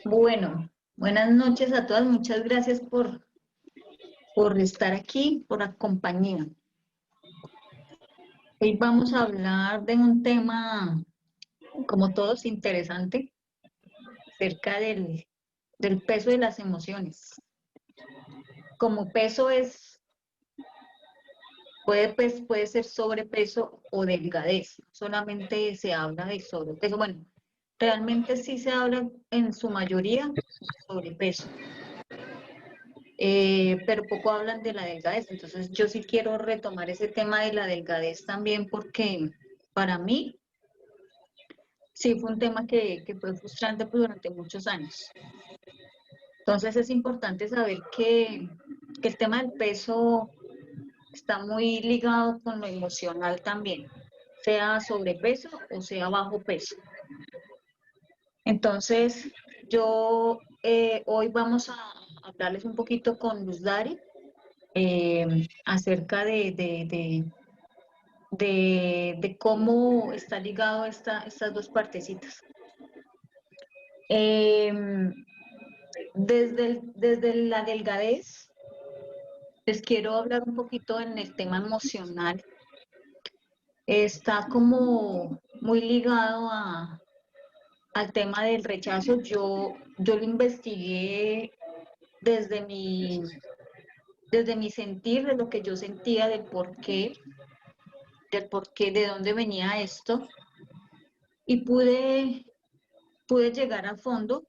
Bueno, buenas noches a todas. Muchas gracias por estar aquí, por la compañía. Hoy vamos a hablar de un tema, como todos, interesante, acerca del peso de las emociones. Como peso puede ser sobrepeso o delgadez. Solamente se habla de sobrepeso. Bueno, realmente sí se habla en su mayoría de sobrepeso. Pero poco hablan de la delgadez. Entonces yo sí quiero retomar ese tema de la delgadez también porque para mí sí fue un tema que fue frustrante pues, durante muchos años. Entonces es importante saber que el tema del peso está muy ligado con lo emocional también, sea sobrepeso o sea bajo peso. Entonces hoy vamos a hablarles un poquito con Luz Dari acerca de cómo está ligado estas dos partecitas. Eh, desde la delgadez, les quiero hablar un poquito en el tema emocional. Está como muy ligado al tema del rechazo. Yo lo investigué desde desde mi sentir, de lo que yo sentía, del por qué, de dónde venía esto, y pude llegar a fondo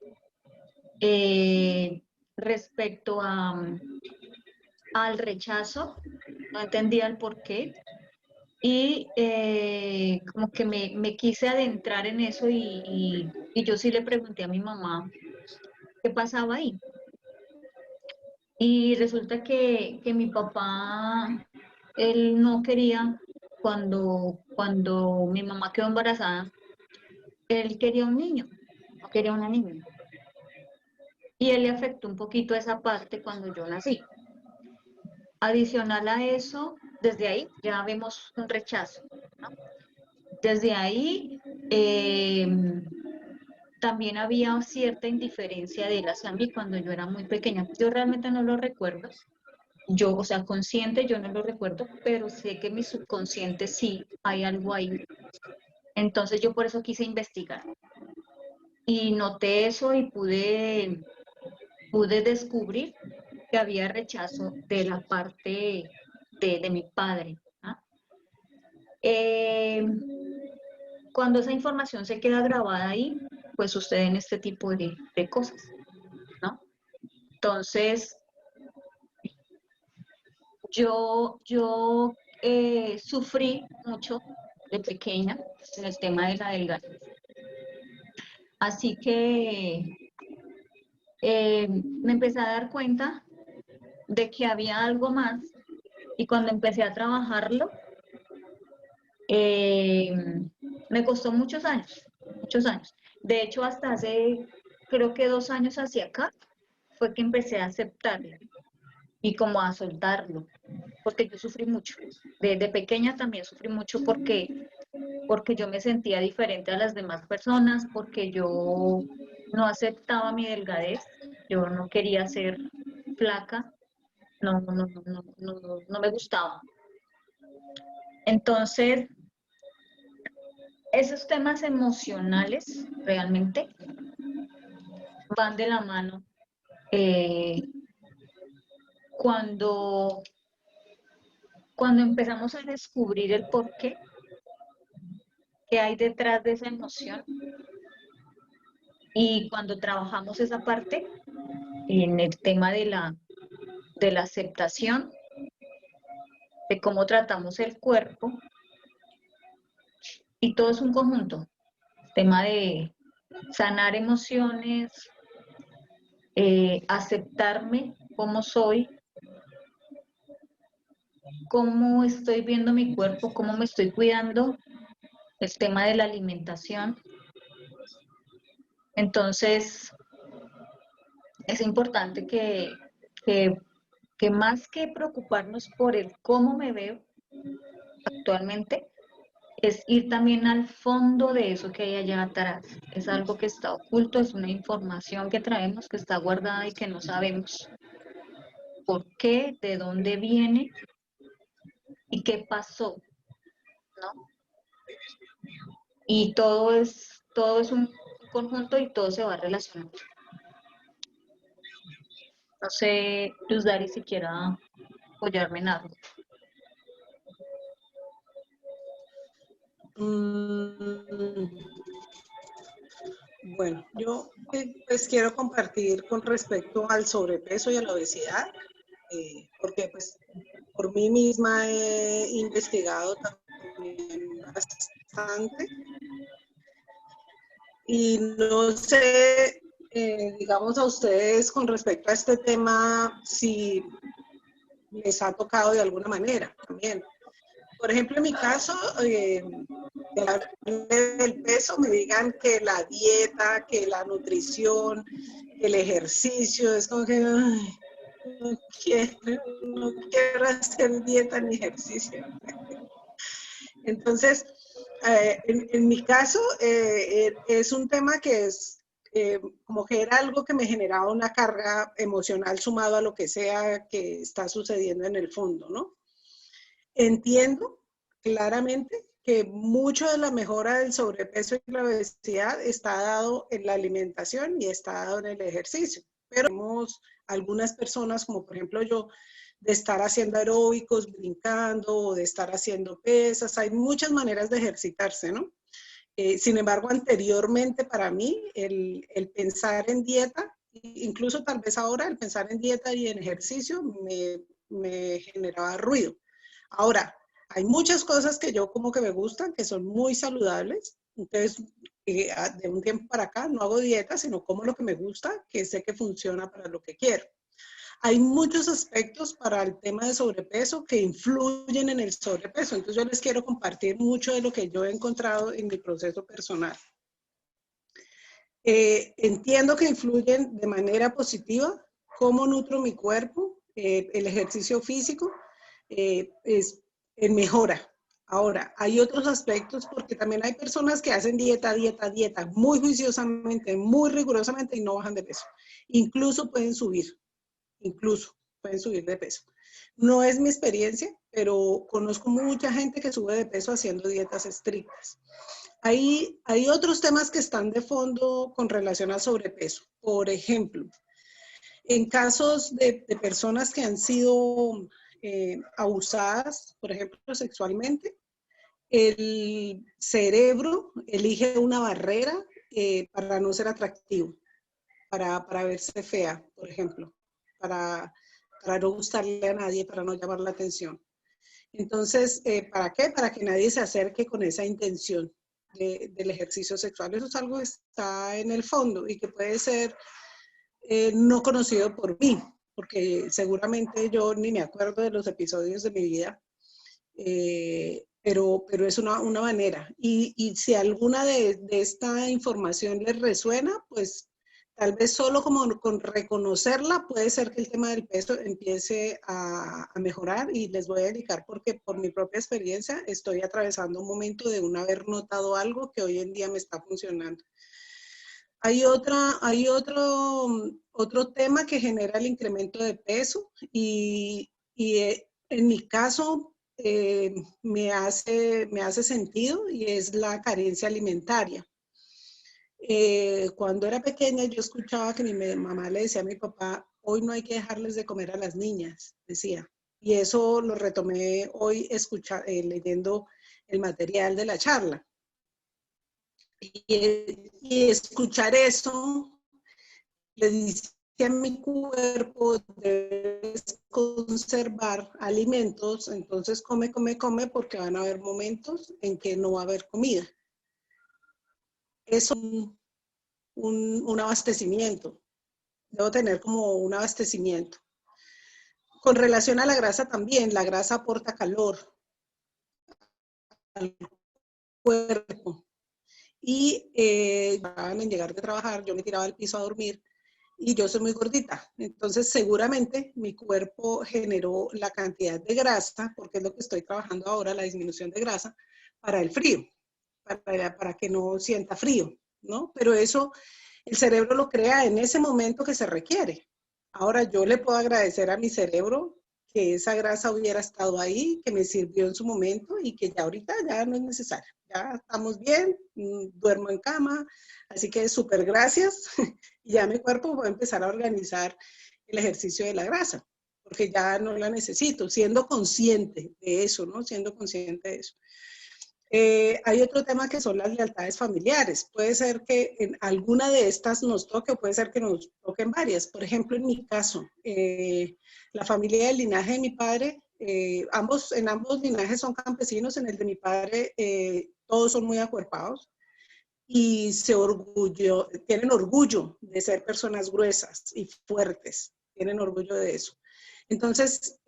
respecto al rechazo, no entendía el por qué, y como que me quise adentrar en eso y yo sí le pregunté a mi mamá qué pasaba ahí. Y resulta que mi papá, él no quería, cuando mi mamá quedó embarazada, él quería un niño, no quería una niña. Y él le afectó un poquito esa parte cuando yo nací. Adicional a eso, desde ahí ya vemos un rechazo, ¿no? Desde ahí eh, también había cierta indiferencia de él hacia mí cuando yo era muy pequeña. Yo realmente no lo recuerdo. Yo, o sea, consciente yo no lo recuerdo, pero sé que mi subconsciente sí hay algo ahí. Entonces yo por eso quise investigar. Y noté eso y pude descubrir que había rechazo de la parte de mi padre. ¿Ah? Eh, Cuando esa información se queda grabada ahí, pues suceden este tipo de cosas, ¿no? Entonces, yo sufrí mucho de pequeña en el tema de la delgadez. Así que me empecé a dar cuenta de que había algo más y cuando empecé a trabajarlo, eh, me costó muchos años, muchos años. De hecho, hasta hace, creo que 2 años hacia acá, fue que empecé a aceptarlo y como a soltarlo, porque yo sufrí mucho. De pequeña también sufrí mucho porque yo me sentía diferente a las demás personas, porque yo no aceptaba mi delgadez, yo no quería ser flaca, no me gustaba. Entonces, esos temas emocionales realmente van de la mano eh, cuando, cuando empezamos a descubrir el porqué que hay detrás de esa emoción y cuando trabajamos esa parte en el tema de la aceptación, de cómo tratamos el cuerpo, y todo es un conjunto, tema de sanar emociones, aceptarme como soy, cómo estoy viendo mi cuerpo, cómo me estoy cuidando, el tema de la alimentación. Entonces, es importante que más que preocuparnos por el cómo me veo, actualmente, es ir también al fondo de eso que hay allá atrás. Es algo que está oculto, es una información que traemos, que está guardada y que no sabemos por qué, de dónde viene y qué pasó, ¿no? Y todo es un conjunto y todo se va relacionando. No sé, Luz Dari, si quiera apoyarme en algo. Mm, bueno, yo pues quiero compartir con respecto al sobrepeso y a la obesidad, porque pues por mí misma he investigado también bastante y no sé, digamos a ustedes con respecto a este tema, si les ha tocado de alguna manera también. Por ejemplo, en mi caso, de hablar del peso, me digan que la dieta, que la nutrición, que el ejercicio, es como que ay, no quiero hacer dieta ni ejercicio. Entonces, en mi caso, es un tema que es como que era algo que me generaba una carga emocional sumado a lo que sea que está sucediendo en el fondo, ¿no? Entiendo claramente que mucho de la mejora del sobrepeso y la obesidad está dado en la alimentación y está dado en el ejercicio, pero tenemos algunas personas, como por ejemplo yo, de estar haciendo aeróbicos, brincando, o de estar haciendo pesas, hay muchas maneras de ejercitarse, ¿no? Sin embargo, anteriormente para mí, el pensar en dieta, incluso tal vez ahora, el pensar en dieta y en ejercicio me generaba ruido. Ahora, hay muchas cosas que yo como que me gustan, que son muy saludables. Entonces, de un tiempo para acá no hago dieta, sino como lo que me gusta, que sé que funciona para lo que quiero. Hay muchos aspectos para el tema de sobrepeso que influyen en el sobrepeso. Entonces, yo les quiero compartir mucho de lo que yo he encontrado en mi proceso personal. Entiendo que influyen de manera positiva cómo nutro mi cuerpo, el ejercicio físico, es en mejora. Ahora, hay otros aspectos porque también hay personas que hacen dieta muy juiciosamente, muy rigurosamente y no bajan de peso. Incluso pueden subir de peso. No es mi experiencia, pero conozco mucha gente que sube de peso haciendo dietas estrictas. Hay otros temas que están de fondo con relación al sobrepeso. Por ejemplo, en casos de personas que han sido abusadas, por ejemplo, sexualmente, el cerebro elige una barrera para no ser atractivo, para verse fea, por ejemplo, para no gustarle a nadie, para no llamar la atención. Entonces, ¿para qué? Para que nadie se acerque con esa intención del ejercicio sexual. Eso es algo que está en el fondo y que puede ser no conocido por mí, porque seguramente yo ni me acuerdo de los episodios de mi vida, pero es una manera. Y si alguna de esta información les resuena, pues tal vez solo como con reconocerla puede ser que el tema del peso empiece a mejorar y les voy a indicar porque por mi propia experiencia estoy atravesando un momento de un haber notado algo que hoy en día me está funcionando. Hay otro tema que genera el incremento de peso y en mi caso me hace sentido y es la carencia alimentaria. Cuando era pequeña yo escuchaba que mi mamá le decía a mi papá, hoy no hay que dejarles de comer a las niñas, decía. Y eso lo retomé hoy leyendo el material de la charla. Y escuchar eso le dice a mi cuerpo, debes conservar alimentos, entonces come, come, come, porque van a haber momentos en que no va a haber comida. Es un abastecimiento. Debo tener como un abastecimiento. Con relación a la grasa también, la grasa aporta calor al cuerpo. Y en llegar de trabajar, yo me tiraba al piso a dormir y yo soy muy gordita. Entonces, seguramente mi cuerpo generó la cantidad de grasa, porque es lo que estoy trabajando ahora, la disminución de grasa, para el frío, para que no sienta frío, ¿no? Pero eso el cerebro lo crea en ese momento que se requiere. Ahora yo le puedo agradecer a mi cerebro que esa grasa hubiera estado ahí, que me sirvió en su momento y que ya ahorita ya no es necesario. Ya estamos bien, duermo en cama, así que súper gracias. Y ya mi cuerpo va a empezar a organizar el ejercicio de la grasa, porque ya no la necesito, siendo consciente de eso, ¿no? Siendo consciente de eso. Hay otro tema que son las lealtades familiares. Puede ser que en alguna de estas nos toque o puede ser que nos toquen varias. Por ejemplo, en mi caso, la familia del linaje de mi padre, en ambos linajes son campesinos. En el de mi padre todos son muy acuerpados y tienen orgullo de ser personas gruesas y fuertes. Tienen orgullo de eso. Entonces,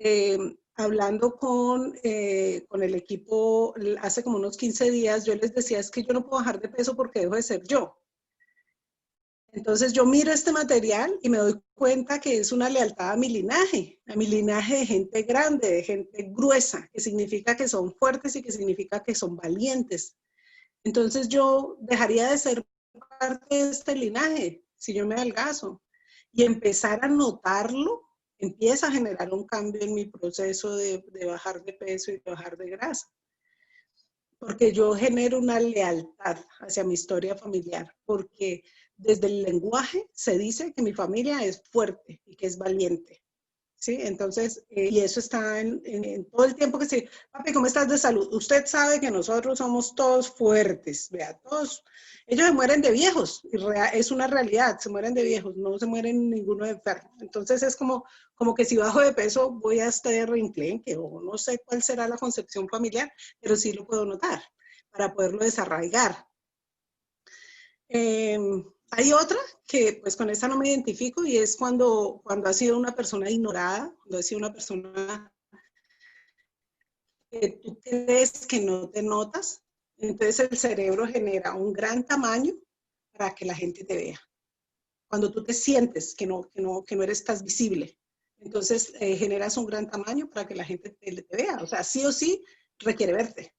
hablando con el equipo hace como unos 15 días, yo les decía, es que yo no puedo bajar de peso porque dejo de ser yo. Entonces yo miro este material y me doy cuenta que es una lealtad a mi linaje de gente grande, de gente gruesa, que significa que son fuertes y que significa que son valientes. Entonces yo dejaría de ser parte de este linaje si yo me adelgazo y empezar a notarlo empieza a generar un cambio en mi proceso de bajar de peso y de bajar de grasa. Porque yo genero una lealtad hacia mi historia familiar, porque desde el lenguaje se dice que mi familia es fuerte y que es valiente. ¿Sí? Entonces, y eso está en todo el tiempo que se, papi, ¿cómo estás de salud? Usted sabe que nosotros somos todos fuertes, vea, todos, ellos se mueren de viejos, y es una realidad, se mueren de viejos, no se mueren ninguno de enfermo. Entonces es como que si bajo de peso voy a estar enclenque, o no sé cuál será la concepción familiar, pero sí lo puedo notar, para poderlo desarraigar. Hay otra que pues con esta no me identifico y es cuando ha sido una persona ignorada, cuando ha sido una persona que tú crees que no te notas, entonces el cerebro genera un gran tamaño para que la gente te vea. Cuando tú te sientes que no estás visible, entonces generas un gran tamaño para que la gente te vea. O sea, sí o sí requiere verte.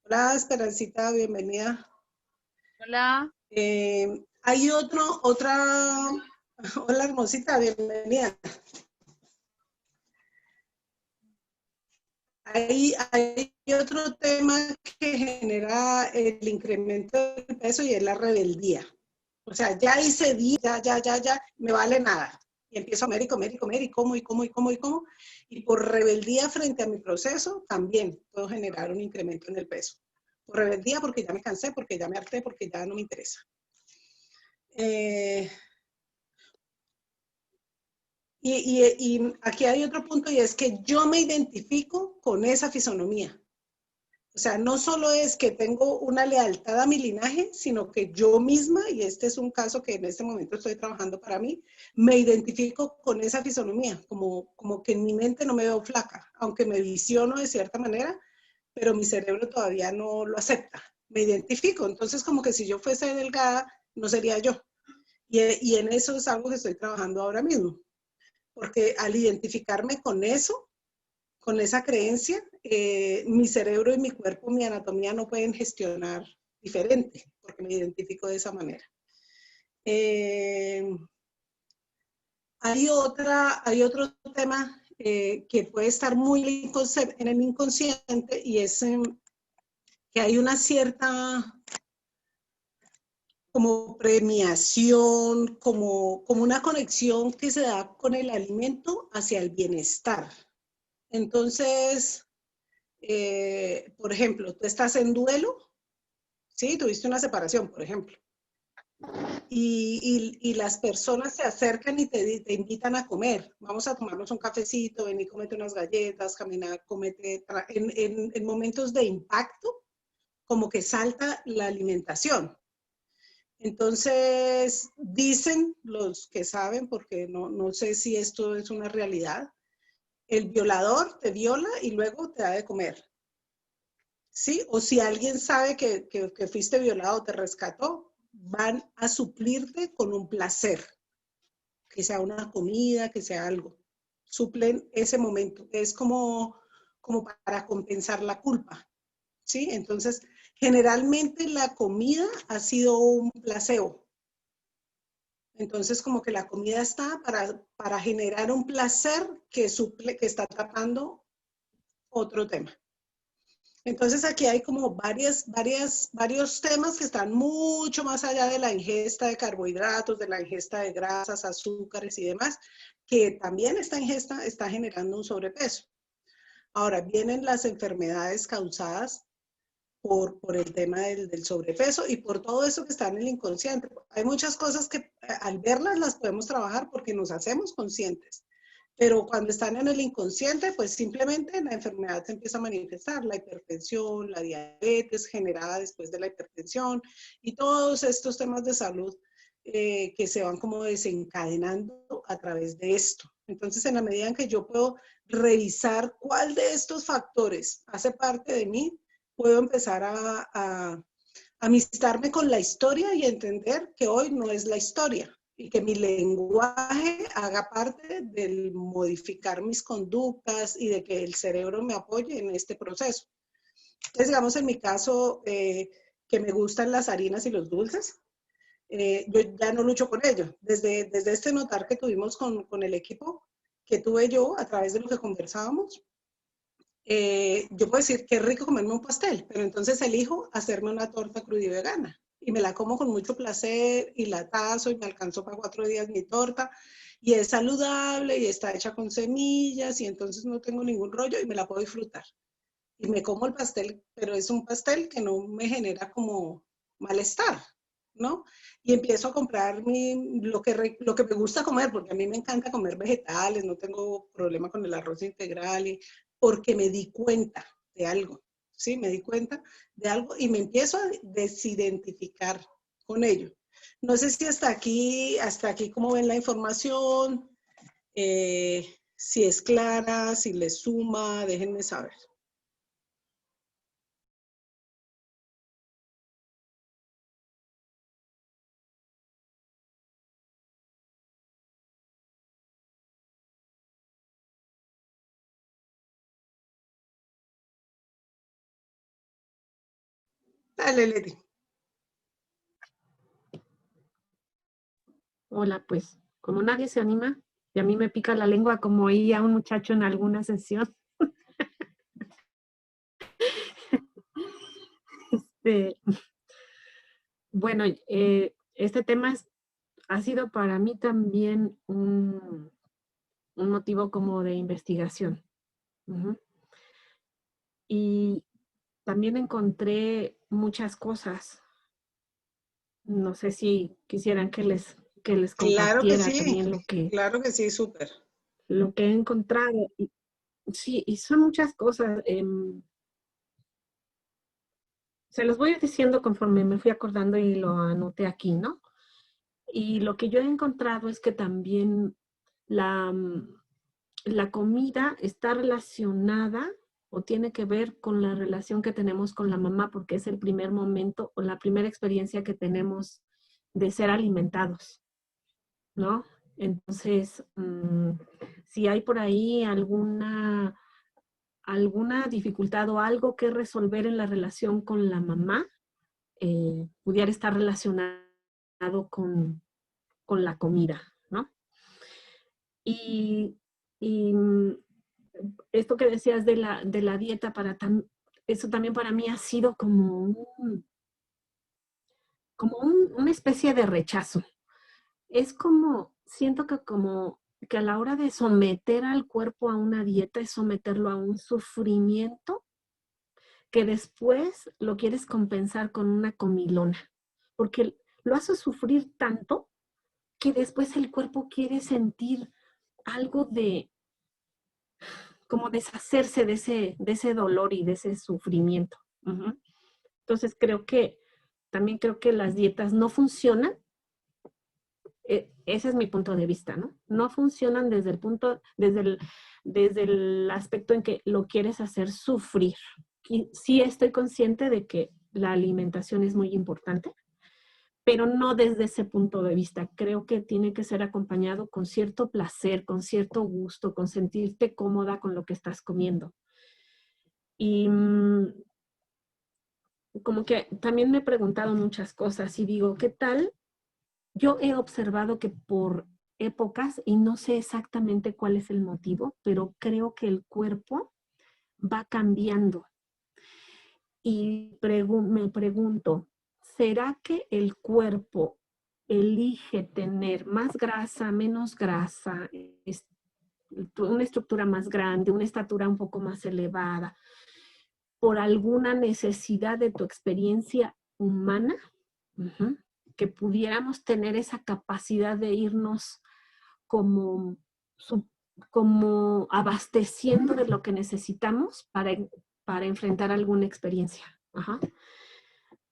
Hola, Esperancita, bienvenida. Hola. Hay otra, hola hermosita, bienvenida. Hay otro tema que genera el incremento del peso y es la rebeldía. O sea, ya hice día, ya, me vale nada. Y empiezo a comer y comer y comer y como y como y como y como. Y por rebeldía frente a mi proceso, también puedo generar un incremento en el peso. Por rebeldía porque ya me cansé, porque ya me harté, porque ya no me interesa. Y aquí hay otro punto y es que yo me identifico con esa fisonomía. O sea, no solo es que tengo una lealtad a mi linaje, sino que yo misma, y este es un caso que en este momento estoy trabajando para mí, me identifico con esa fisonomía, como que en mi mente no me veo flaca, aunque me visiono de cierta manera, pero mi cerebro todavía no lo acepta. Me identifico, entonces como que si yo fuese delgada, no sería yo. Y en eso es algo que estoy trabajando ahora mismo. Porque al identificarme con eso, con esa creencia, mi cerebro y mi cuerpo, mi anatomía no pueden gestionar diferente, porque me identifico de esa manera. Hay otro tema que puede estar muy en el inconsciente y es que hay una cierta como premiación, como una conexión que se da con el alimento hacia el bienestar. Entonces, por ejemplo, tú estás en duelo, ¿sí? Tuviste una separación, por ejemplo, y las personas se acercan y te invitan a comer. Vamos a tomarnos un cafecito, ven y cómete unas galletas, camina, cómete. En momentos de impacto, como que salta la alimentación. Entonces, dicen los que saben, porque no sé si esto es una realidad, el violador te viola y luego te da de comer. ¿Sí? O si alguien sabe que fuiste violado o te rescató, van a suplirte con un placer. ¿Ok? que sea una comida, que sea algo. Suplen ese momento. Es como para compensar la culpa, ¿sí? Entonces, generalmente la comida ha sido un placebo. Entonces, como que la comida está para generar un placer que está tapando otro tema. Entonces, aquí hay como varios temas que están mucho más allá de la ingesta de carbohidratos, de la ingesta de grasas, azúcares y demás, que también esta ingesta está generando un sobrepeso. Ahora, vienen las enfermedades causadas por el tema del sobrepeso y por todo eso que está en el inconsciente. Hay muchas cosas que al verlas las podemos trabajar porque nos hacemos conscientes, pero cuando están en el inconsciente, pues simplemente la enfermedad se empieza a manifestar, la hipertensión, la diabetes generada después de la hipertensión y todos estos temas de salud que se van como desencadenando a través de esto. Entonces, en la medida en que yo puedo revisar cuál de estos factores hace parte de mí, puedo empezar a amistarme con la historia y entender que hoy no es la historia y que mi lenguaje haga parte del modificar mis conductas y de que el cerebro me apoye en este proceso. Entonces, digamos, en mi caso, que me gustan las harinas y los dulces, yo ya no lucho con ello. Desde este notar que tuvimos con el equipo que tuve yo a través de lo que conversábamos, yo puedo decir que es rico comerme un pastel, pero entonces elijo hacerme una torta cruda y vegana. Y me la como con mucho placer y la tazo y me alcanzó para 4 días mi torta. Y es saludable y está hecha con semillas y entonces no tengo ningún rollo y me la puedo disfrutar. Y me como el pastel, pero es un pastel que no me genera como malestar, ¿no? Y empiezo a comprar lo que me gusta comer, porque a mí me encanta comer vegetales, no tengo problema con el arroz integral, porque me di cuenta de algo, ¿sí? Me di cuenta de algo y me empiezo a desidentificar con ello. No sé si hasta aquí cómo ven la información, si es clara, si les suma, déjenme saber. Dale, Leti. Hola, pues, como nadie se anima, y a mí me pica la lengua como oí a un muchacho en alguna sesión. Este, bueno, este tema ha sido para mí también un motivo como de investigación. Ujú. Y también encontré muchas cosas. No sé si quisieran que les Claro que compartiera sí, también claro que sí, súper. lo que he encontrado. Sí, y son muchas cosas. Se los voy diciendo conforme me fui acordando y lo anoté aquí, ¿no? Y lo que yo he encontrado es que también la, la comida está relacionada o tiene que ver con la relación que tenemos con la mamá, porque es el primer momento o la primera experiencia que tenemos de ser alimentados, ¿no? Entonces, si hay por ahí alguna dificultad o algo que resolver en la relación con la mamá, pudiera estar relacionado con la comida, ¿no? Y, y esto que decías de la dieta, eso también para mí ha sido una especie de rechazo. Es como, siento que a la hora de someter al cuerpo a una dieta es someterlo a un sufrimiento que después lo quieres compensar con una comilona, porque lo haces sufrir tanto que después el cuerpo quiere sentir algo como deshacerse de ese dolor y de ese sufrimiento. Uh-huh. Entonces también creo que las dietas no funcionan. Ese es mi punto de vista, ¿no? No funcionan desde el aspecto en que lo quieres hacer sufrir. Y sí estoy consciente de que la alimentación es muy importante, pero no desde ese punto de vista. Creo que tiene que ser acompañado con cierto placer, con cierto gusto, con sentirte cómoda con lo que estás comiendo. Y como que también me he preguntado muchas cosas y digo, ¿qué tal? Yo he observado que por épocas, y no sé exactamente cuál es el motivo, pero creo que el cuerpo va cambiando. Y me pregunto, ¿será que el cuerpo elige tener más grasa, menos grasa, una estructura más grande, una estatura un poco más elevada, por alguna necesidad de tu experiencia humana? Ujú. Que pudiéramos tener esa capacidad de irnos como, como abasteciendo de lo que necesitamos para enfrentar alguna experiencia. Ajá.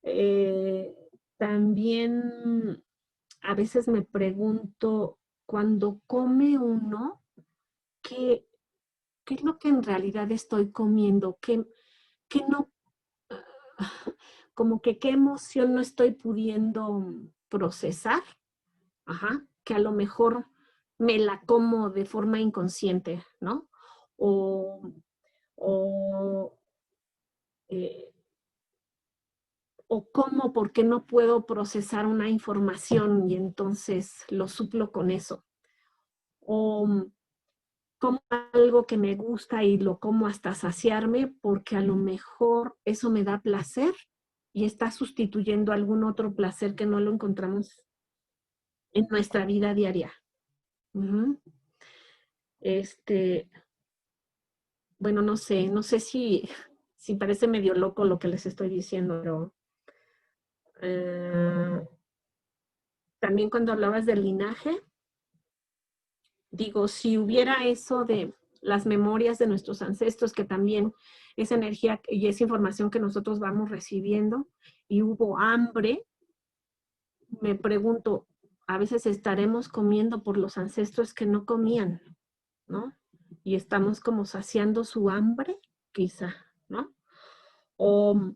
Eh, También a veces me pregunto, cuando come uno, ¿qué, qué es lo que en realidad estoy comiendo? ¿Qué no, como que qué emoción no estoy pudiendo procesar? Ajá, que a lo mejor me la como de forma inconsciente, ¿no? O, o, eh, o como porque no puedo procesar una información y entonces lo suplo con eso. O como algo que me gusta y lo como hasta saciarme porque a lo mejor eso me da placer y está sustituyendo algún otro placer que no lo encontramos en nuestra vida diaria. Uh-huh. Bueno, no sé si parece medio loco lo que les estoy diciendo, pero también cuando hablabas del linaje, digo, si hubiera eso de las memorias de nuestros ancestros, que también es energía y es información que nosotros vamos recibiendo, y hubo hambre, me pregunto, a veces estaremos comiendo por los ancestros que no comían, ¿no? Y estamos como saciando su hambre, quizá, ¿no? O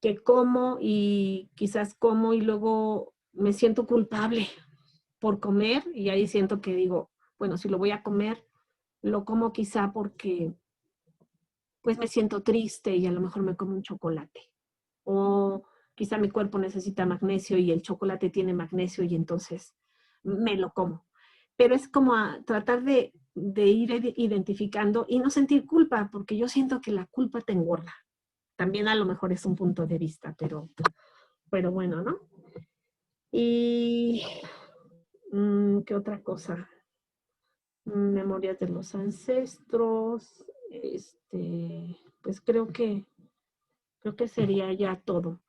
que como y quizás como y luego me siento culpable por comer y ahí siento que digo, bueno, si lo voy a comer, lo como quizá porque pues me siento triste y a lo mejor me como un chocolate. O quizá mi cuerpo necesita magnesio y el chocolate tiene magnesio y entonces me lo como. Pero es como a tratar de ir identificando y no sentir culpa, porque yo siento que la culpa te engorda. También a lo mejor es un punto de vista, pero bueno, ¿no? Y, ¿qué otra cosa? Memorias de los ancestros, pues creo que sería ya todo.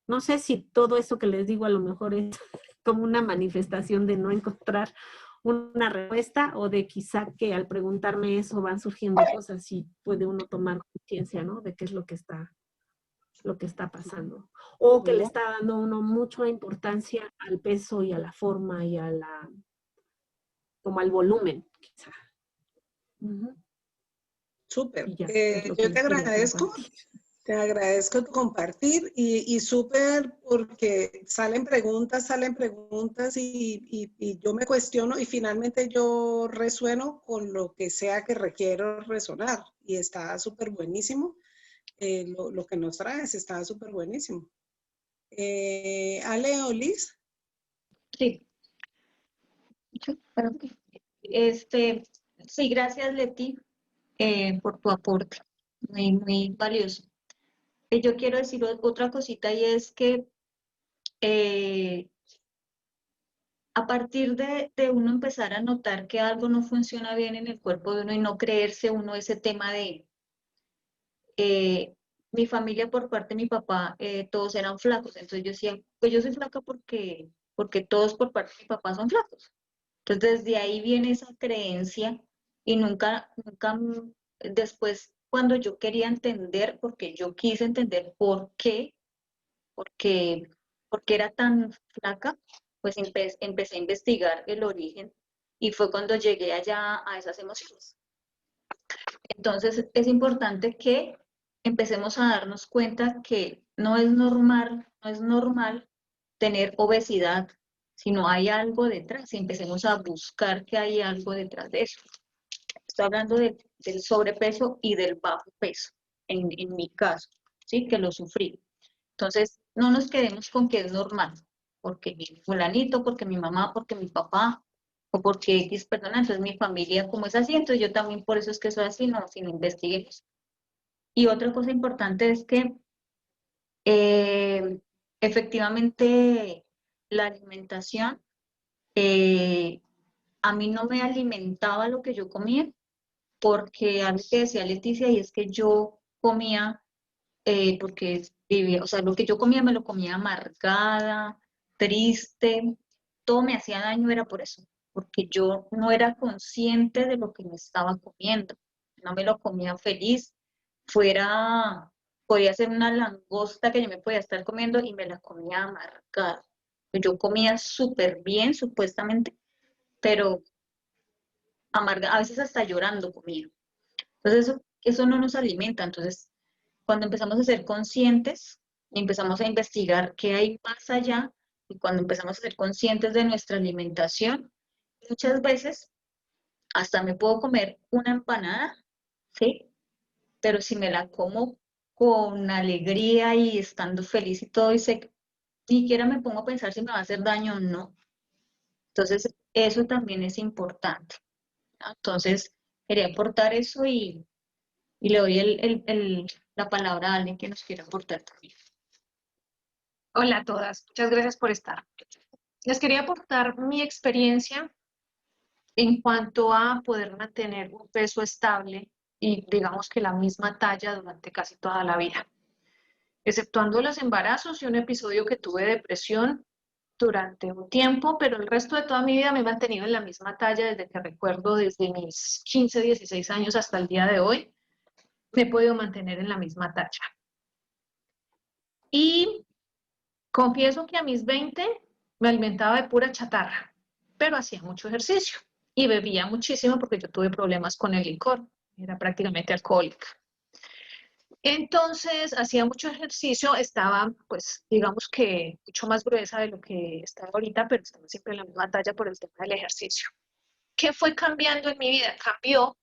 No sé si todo eso que les digo a lo mejor es como una manifestación de no encontrar una respuesta o de quizá que al preguntarme eso van surgiendo cosas y puede uno tomar conciencia, ¿no? De qué es lo que está pasando. O que le está dando uno mucha importancia al peso y a la forma y como al volumen, quizá. Uh-huh. Súper. Y ya, es lo que Yo les quería compartir. te agradezco tu compartir y súper porque salen preguntas y yo me cuestiono y finalmente yo resueno con lo que sea que requiero resonar y está súper buenísimo. Lo que nos traes está súper buenísimo. Ale o Liz. Sí. Sí, gracias Leti por tu aporte, muy, muy valioso. Yo quiero decir otra cosita y es que eh, a partir de uno empezar a notar que algo no funciona bien en el cuerpo de uno y no creerse uno ese tema de mi familia por parte de mi papá, todos eran flacos, entonces yo decía, pues yo soy flaca porque todos por parte de mi papá son flacos. Entonces desde ahí viene esa creencia y nunca después cuando yo quería entender, porque yo quise entender porque, porque era tan flaca, pues empecé a investigar el origen y fue cuando llegué allá a esas emociones. Entonces es importante que empecemos a darnos cuenta que no es normal tener obesidad, sino hay algo detrás y empecemos a buscar que hay algo detrás de eso. Estoy hablando del sobrepeso y del bajo peso, en mi caso, ¿sí? Que lo sufrí. Entonces, no nos quedemos con que es normal, porque mi fulanito, porque mi mamá, porque mi papá, o porque X persona, entonces mi familia como es así, entonces yo también por eso es que soy así, no, sino investiguemos. Y otra cosa importante es que efectivamente la alimentación, a mí no me alimentaba lo que yo comía, porque algo que decía Leticia, y es que yo comía, porque vivía, o sea, lo que yo comía me lo comía amargada, triste, todo me hacía daño, era por eso, porque yo no era consciente de lo que me estaba comiendo, no me lo comía feliz, podía ser una langosta que yo me podía estar comiendo y me la comía amargada. Yo comía súper bien, supuestamente, pero amarga, a veces hasta llorando comía. Entonces, eso no nos alimenta. Entonces, cuando empezamos a ser conscientes y empezamos a investigar qué hay más allá, y cuando empezamos a ser conscientes de nuestra alimentación, muchas veces hasta me puedo comer una empanada, ¿sí? Pero si me la como con alegría y estando feliz y todo, y sé, ni siquiera me pongo a pensar si me va a hacer daño o no. Entonces, eso también es importante, ¿no? Entonces, quería aportar eso y le doy la palabra a alguien que nos quiera aportar también. Hola a todas, muchas gracias por estar. Les quería aportar mi experiencia en cuanto a poder mantener un peso estable y digamos que la misma talla durante casi toda la vida. Exceptuando los embarazos y un episodio que tuve de depresión durante un tiempo, pero el resto de toda mi vida me he mantenido en la misma talla desde que recuerdo, desde mis 15, 16 años hasta el día de hoy, me he podido mantener en la misma talla. Y confieso que a mis 20 me alimentaba de pura chatarra, pero hacía mucho ejercicio y bebía muchísimo porque yo tuve problemas con el licor, era prácticamente alcohólica. Entonces hacía mucho ejercicio, estaba pues digamos que mucho más gruesa de lo que estaba ahorita, pero estaba siempre en la misma talla por el tema del ejercicio. ¿Qué fue cambiando en mi vida? Cambió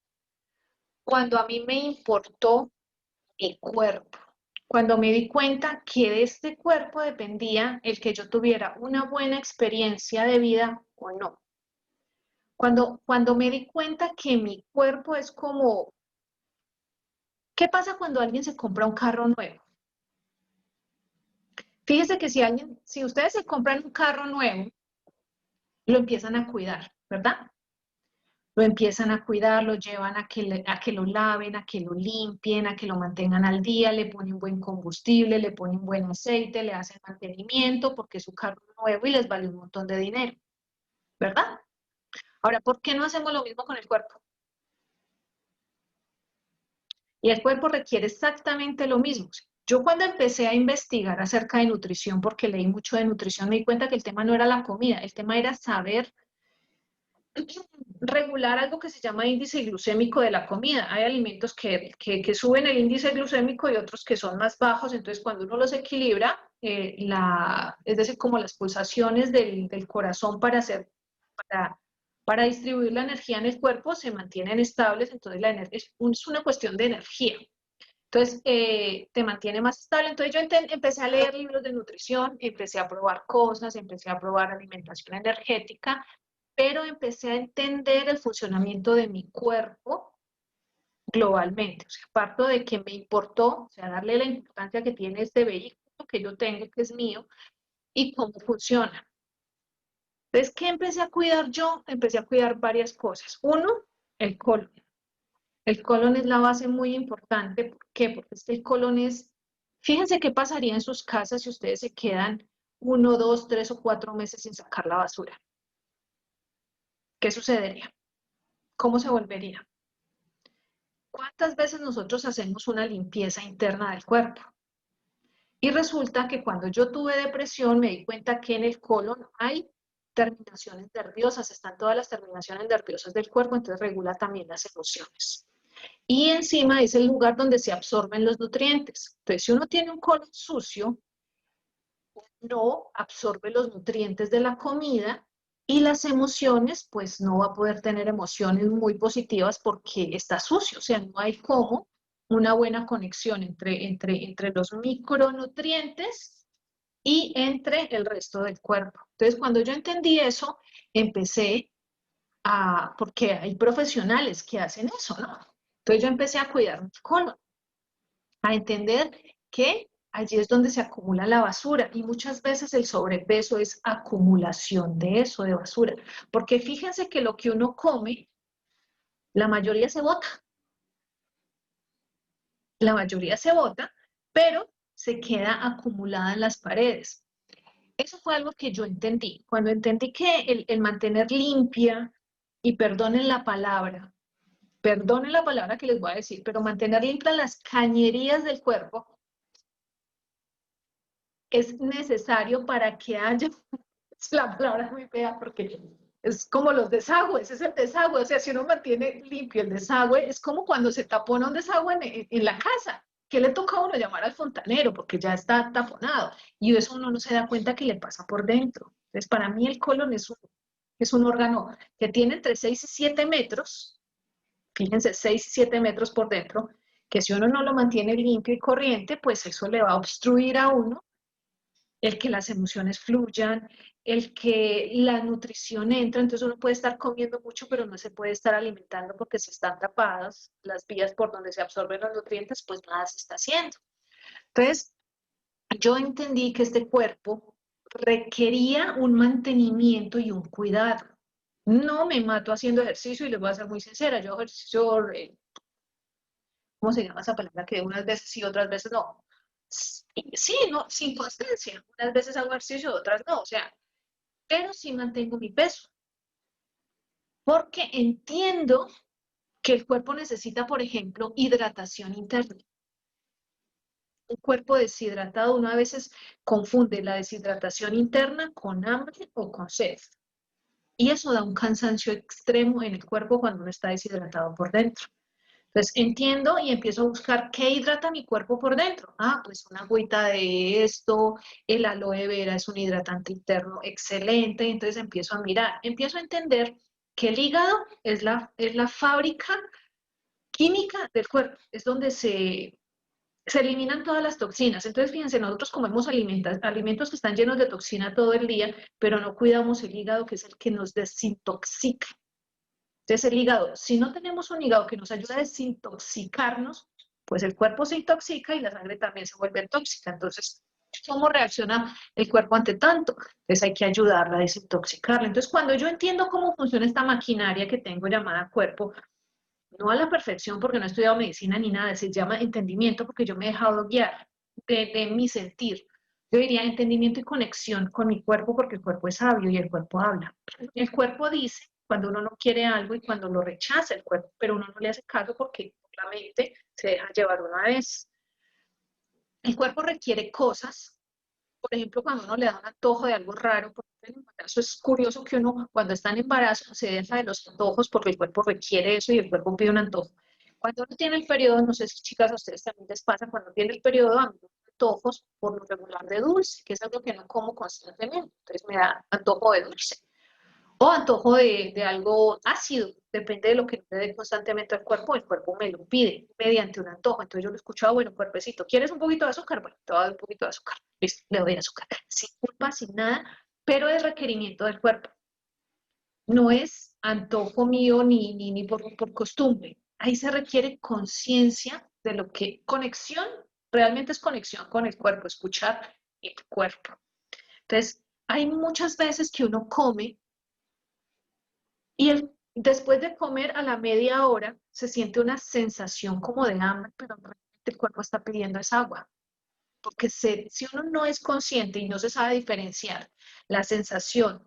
cuando a mí me importó el cuerpo. Cuando me di cuenta que de este cuerpo dependía el que yo tuviera una buena experiencia de vida o no. Cuando me di cuenta que mi cuerpo es como, ¿qué pasa cuando alguien se compra un carro nuevo? Fíjese que si ustedes se compran un carro nuevo, lo empiezan a cuidar, ¿verdad? Lo empiezan a cuidar, lo llevan a que lo laven, a que lo limpien, a que lo mantengan al día, le ponen buen combustible, le ponen buen aceite, le hacen mantenimiento porque es su carro nuevo y les vale un montón de dinero, ¿verdad? Ahora, ¿por qué no hacemos lo mismo con el cuerpo? Y el cuerpo requiere exactamente lo mismo. Yo cuando empecé a investigar acerca de nutrición, porque leí mucho de nutrición, me di cuenta que el tema no era la comida, el tema era saber regular algo que se llama índice glucémico de la comida. Hay alimentos que suben el índice glucémico y otros que son más bajos, entonces cuando uno los equilibra, es decir, como las pulsaciones del corazón para distribuir la energía en el cuerpo se mantienen estables, entonces la energía es una cuestión de energía. Entonces, te mantiene más estable. Entonces, yo empecé a leer libros de nutrición, empecé a probar cosas, empecé a probar alimentación energética, pero empecé a entender el funcionamiento de mi cuerpo globalmente. O sea, parto de que me importó, o sea, darle la importancia que tiene este vehículo que yo tengo, que es mío, y cómo funciona. Entonces, ¿qué empecé a cuidar yo? Empecé a cuidar varias cosas. Uno, el colon. El colon es la base muy importante. ¿Por qué? Porque el colon es... Fíjense qué pasaría en sus casas si ustedes se quedan 1, 2, 3 o 4 meses sin sacar la basura. ¿Qué sucedería? ¿Cómo se volvería? ¿Cuántas veces nosotros hacemos una limpieza interna del cuerpo? Y resulta que cuando yo tuve depresión me di cuenta que en el colon hay terminaciones nerviosas, están todas las terminaciones nerviosas del cuerpo, entonces regula también las emociones. Y encima es el lugar donde se absorben los nutrientes. Entonces, si uno tiene un colon sucio, no absorbe los nutrientes de la comida y las emociones, pues no va a poder tener emociones muy positivas porque está sucio, o sea, no hay como una buena conexión entre los micronutrientes y entre el resto del cuerpo. Entonces, cuando yo entendí eso, empecé porque hay profesionales que hacen eso, ¿no? Entonces yo empecé a cuidar mi colon, a entender que allí es donde se acumula la basura y muchas veces el sobrepeso es acumulación de eso, de basura. Porque fíjense que lo que uno come, la mayoría se bota. La mayoría se bota, pero se queda acumulada en las paredes. Eso fue algo que yo entendí. Cuando entendí que el mantener limpia, y perdonen la palabra que les voy a decir, pero mantener limpias las cañerías del cuerpo es necesario para que haya, la palabra es muy fea porque es como los desagües, es el desagüe, o sea, si uno mantiene limpio el desagüe, es como cuando se tapona un desagüe en la casa, que le toca a uno llamar al fontanero porque ya está taponado, y eso uno no se da cuenta que le pasa por dentro. Entonces, para mí el colon es un órgano que tiene entre 6 y 7 metros, fíjense, 6 y 7 metros por dentro, que si uno no lo mantiene limpio y corriente, pues eso le va a obstruir a uno el que las emociones fluyan, el que la nutrición entra, entonces uno puede estar comiendo mucho, pero no se puede estar alimentando porque si están tapadas las vías por donde se absorben los nutrientes, pues nada se está haciendo. Entonces, yo entendí que este cuerpo requería un mantenimiento y un cuidado. No me mato haciendo ejercicio y les voy a ser muy sincera, yo ejercicio, ¿cómo se llama esa palabra? Que unas veces sí, otras veces no. Sí, no, sin constancia. Unas veces hago ejercicio, otras no, o sea, pero sí mantengo mi peso. Porque entiendo que el cuerpo necesita, por ejemplo, hidratación interna. Un cuerpo deshidratado, uno a veces confunde la deshidratación interna con hambre o con sed. Y eso da un cansancio extremo en el cuerpo cuando uno está deshidratado por dentro. Entonces entiendo y empiezo a buscar qué hidrata mi cuerpo por dentro. Ah, pues una agüita de esto, el aloe vera es un hidratante interno excelente. Entonces empiezo a mirar, empiezo a entender que el hígado es la fábrica química del cuerpo, es donde se eliminan todas las toxinas. Entonces, fíjense, nosotros comemos alimentos que están llenos de toxina todo el día, pero no cuidamos el hígado, que es el que nos desintoxica. Entonces, el hígado, si no tenemos un hígado que nos ayuda a desintoxicarnos, pues el cuerpo se intoxica y la sangre también se vuelve tóxica. Entonces, ¿cómo reacciona el cuerpo ante tanto? Entonces, hay que ayudarla a desintoxicarla. Entonces, cuando yo entiendo cómo funciona esta maquinaria que tengo llamada cuerpo, no a la perfección porque no he estudiado medicina ni nada, se llama entendimiento porque yo me he dejado guiar de mi sentir. Yo diría entendimiento y conexión con mi cuerpo porque el cuerpo es sabio y el cuerpo habla. El cuerpo dice cuando uno no quiere algo y cuando lo rechaza el cuerpo, pero uno no le hace caso porque la mente se deja llevar una vez. El cuerpo requiere cosas, por ejemplo, cuando uno le da un antojo de algo raro, por ejemplo, en embarazo es curioso que uno cuando está en embarazo se deja de los antojos porque el cuerpo requiere eso y el cuerpo pide un antojo. Cuando uno tiene el periodo, no sé si chicas a ustedes también les pasa, cuando tiene el periodo a mí me dan antojos por lo regular de dulce, que es algo que no como constantemente, entonces me da antojo de dulce. O antojo de algo ácido, depende de lo que le dé constantemente al cuerpo, el cuerpo me lo pide mediante un antojo. Entonces yo lo escuchaba, bueno, cuerpecito, ¿quieres un poquito de azúcar? Bueno, te voy a dar un poquito de azúcar. Listo, le doy azúcar. Sin culpa, sin nada, pero es requerimiento del cuerpo. No es antojo mío ni por costumbre. Ahí se requiere conciencia de lo que conexión, realmente es conexión con el cuerpo, escuchar el cuerpo. Entonces, hay muchas veces que uno come y después de comer a la media hora se siente una sensación como de hambre, pero realmente el cuerpo está pidiendo esa agua. Porque si uno no es consciente y no se sabe diferenciar la sensación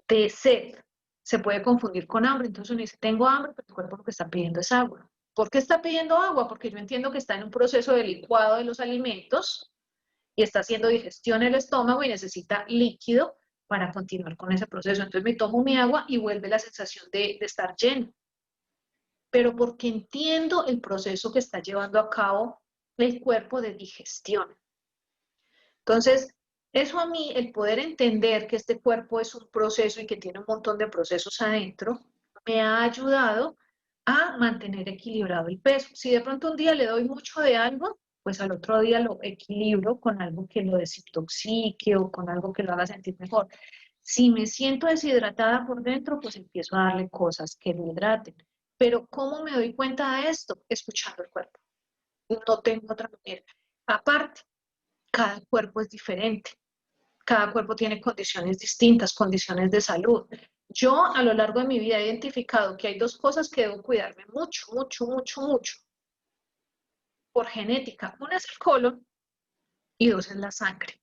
de sed, se puede confundir con hambre. Entonces uno dice, tengo hambre, pero el cuerpo lo que está pidiendo es agua. ¿Por qué está pidiendo agua? Porque yo entiendo que está en un proceso de licuado de los alimentos y está haciendo digestión el estómago y necesita líquido para continuar con ese proceso. Entonces me tomo mi agua y vuelve la sensación de estar lleno. Pero porque entiendo el proceso que está llevando a cabo el cuerpo de digestión. Entonces, Eso a mí, el poder entender que este cuerpo es un proceso y que tiene un montón de procesos adentro, me ha ayudado a mantener equilibrado el peso. Si de pronto un día le doy mucho de algo, pues al otro día lo equilibro con algo que lo desintoxique o con algo que lo haga sentir mejor. Si me siento deshidratada por dentro, pues empiezo a darle cosas que lo hidraten. Pero ¿cómo me doy cuenta de esto? Escuchando el cuerpo. No tengo otra manera. Aparte, cada cuerpo es diferente. Cada cuerpo tiene condiciones distintas, condiciones de salud. Yo a lo largo de mi vida he identificado que hay dos cosas que debo cuidarme mucho, mucho, mucho, mucho. Por genética. Una es el colon y dos es la sangre.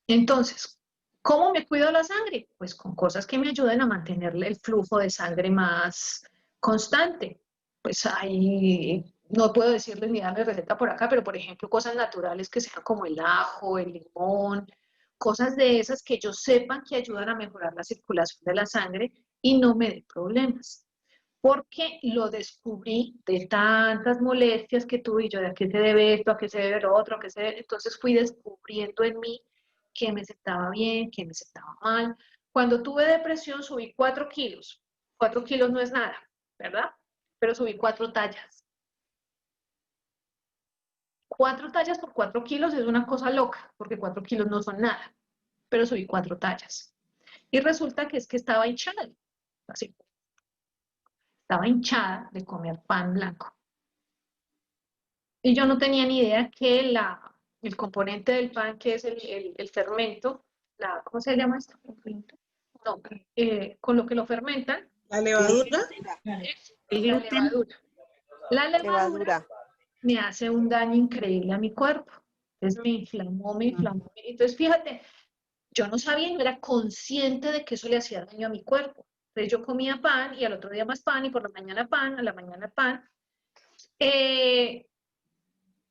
Entonces, ¿cómo me cuido la sangre? Pues con cosas que me ayuden a mantenerle el flujo de sangre más constante. Pues ahí no puedo decirles ni darle receta por acá, pero por ejemplo, cosas naturales que sean como el ajo, el limón, cosas de esas que yo sepan que ayudan a mejorar la circulación de la sangre y no me dé problemas. Porque lo descubrí de tantas molestias que tuve y yo de a qué se debe esto, a qué se debe lo otro, a qué se debe. Entonces fui descubriendo en mí qué me sentaba bien, qué me sentaba mal. Cuando tuve depresión subí 4 kilos. 4 kilos no es nada, ¿verdad? Pero subí 4 tallas. 4 tallas por 4 kilos es una cosa loca, porque 4 kilos no son nada, pero subí 4 tallas. Y resulta que es que estaba hinchada, así. Estaba hinchada de comer pan blanco. Y yo no tenía ni idea que el componente del pan, que es el fermento, ¿cómo se llama esto? No, con lo que lo fermentan. ¿La levadura? La levadura. La levadura me hace un daño increíble a mi cuerpo. Entonces me inflamó. Entonces fíjate, yo no sabía, no era consciente de que eso le hacía daño a mi cuerpo. Entonces yo comía pan y al otro día más pan y por la mañana pan, a la mañana pan.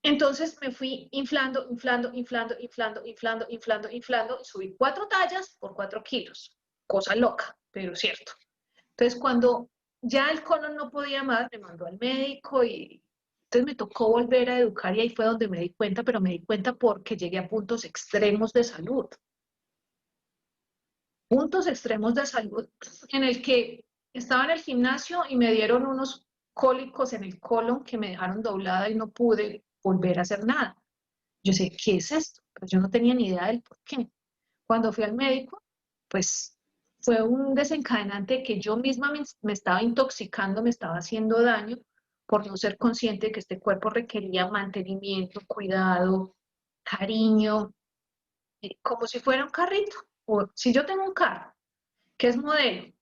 Entonces me fui inflando, y subí 4 tallas por 4 kilos. Cosa loca, pero cierto. Entonces cuando ya el colon no podía más, me mandó al médico y entonces me tocó volver a educar y ahí fue donde me di cuenta, pero me di cuenta porque llegué a puntos extremos de salud. Puntos extremos de salud en el que estaba en el gimnasio y me dieron unos cólicos en el colon que me dejaron doblada y no pude volver a hacer nada. Yo sé, ¿qué es esto? Pues yo no tenía ni idea del por qué. Cuando fui al médico, pues fue un desencadenante que yo misma me estaba intoxicando, me estaba haciendo daño por no ser consciente de que este cuerpo requería mantenimiento, cuidado, cariño, como si fuera un carrito. O si yo tengo un carro, que es modelo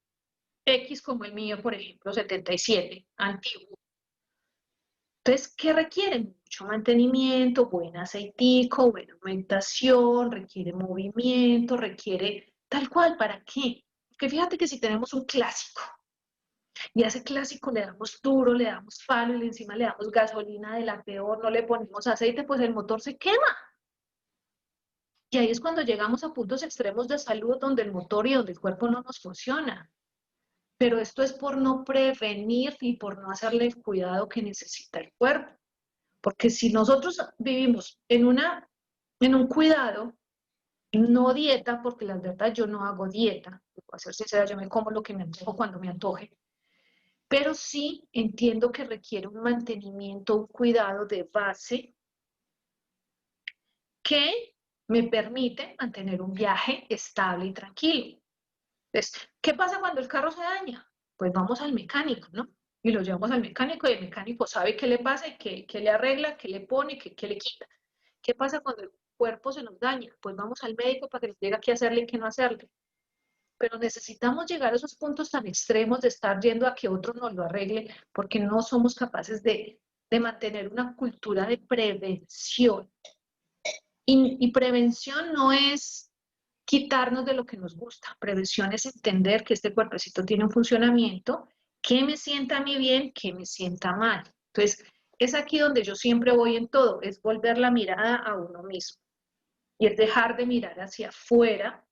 X como el mío, por ejemplo, 77, antiguo. Entonces, ¿qué requiere? Mucho mantenimiento, buen aceitico, buena aumentación, requiere movimiento, requiere tal cual, ¿para qué? Porque fíjate que si tenemos un clásico y a ese clásico le damos duro, le damos palo y encima le damos gasolina de la peor, no le ponemos aceite, pues el motor se quema. Y ahí es cuando llegamos a puntos extremos de salud donde el motor y donde el cuerpo no nos funciona. Pero esto es por no prevenir y por no hacerle el cuidado que necesita el cuerpo. Porque si nosotros vivimos en un cuidado, no dieta, porque la verdad yo no hago dieta, para ser sincera, yo me como lo que me antojo cuando me antoje, pero sí entiendo que requiere un mantenimiento, un cuidado de base que me permite mantener un viaje estable y tranquilo. Entonces, ¿qué pasa cuando el carro se daña? Pues vamos al mecánico, ¿no? Y lo llevamos al mecánico y el mecánico sabe qué le pasa y qué le arregla, qué le pone, qué le quita. ¿Qué pasa cuando el cuerpo se nos daña? Pues vamos al médico para que nos diga qué hacerle y qué no hacerle. Pero necesitamos llegar a esos puntos tan extremos de estar yendo a que otro nos lo arregle porque no somos capaces de mantener una cultura de prevención. Y prevención no es quitarnos de lo que nos gusta. Prevención es entender que este cuerpecito tiene un funcionamiento, que me sienta a mí bien, que me sienta mal. Entonces, es aquí donde yo siempre voy en todo, es volver la mirada a uno mismo. Y es dejar de mirar hacia afuera,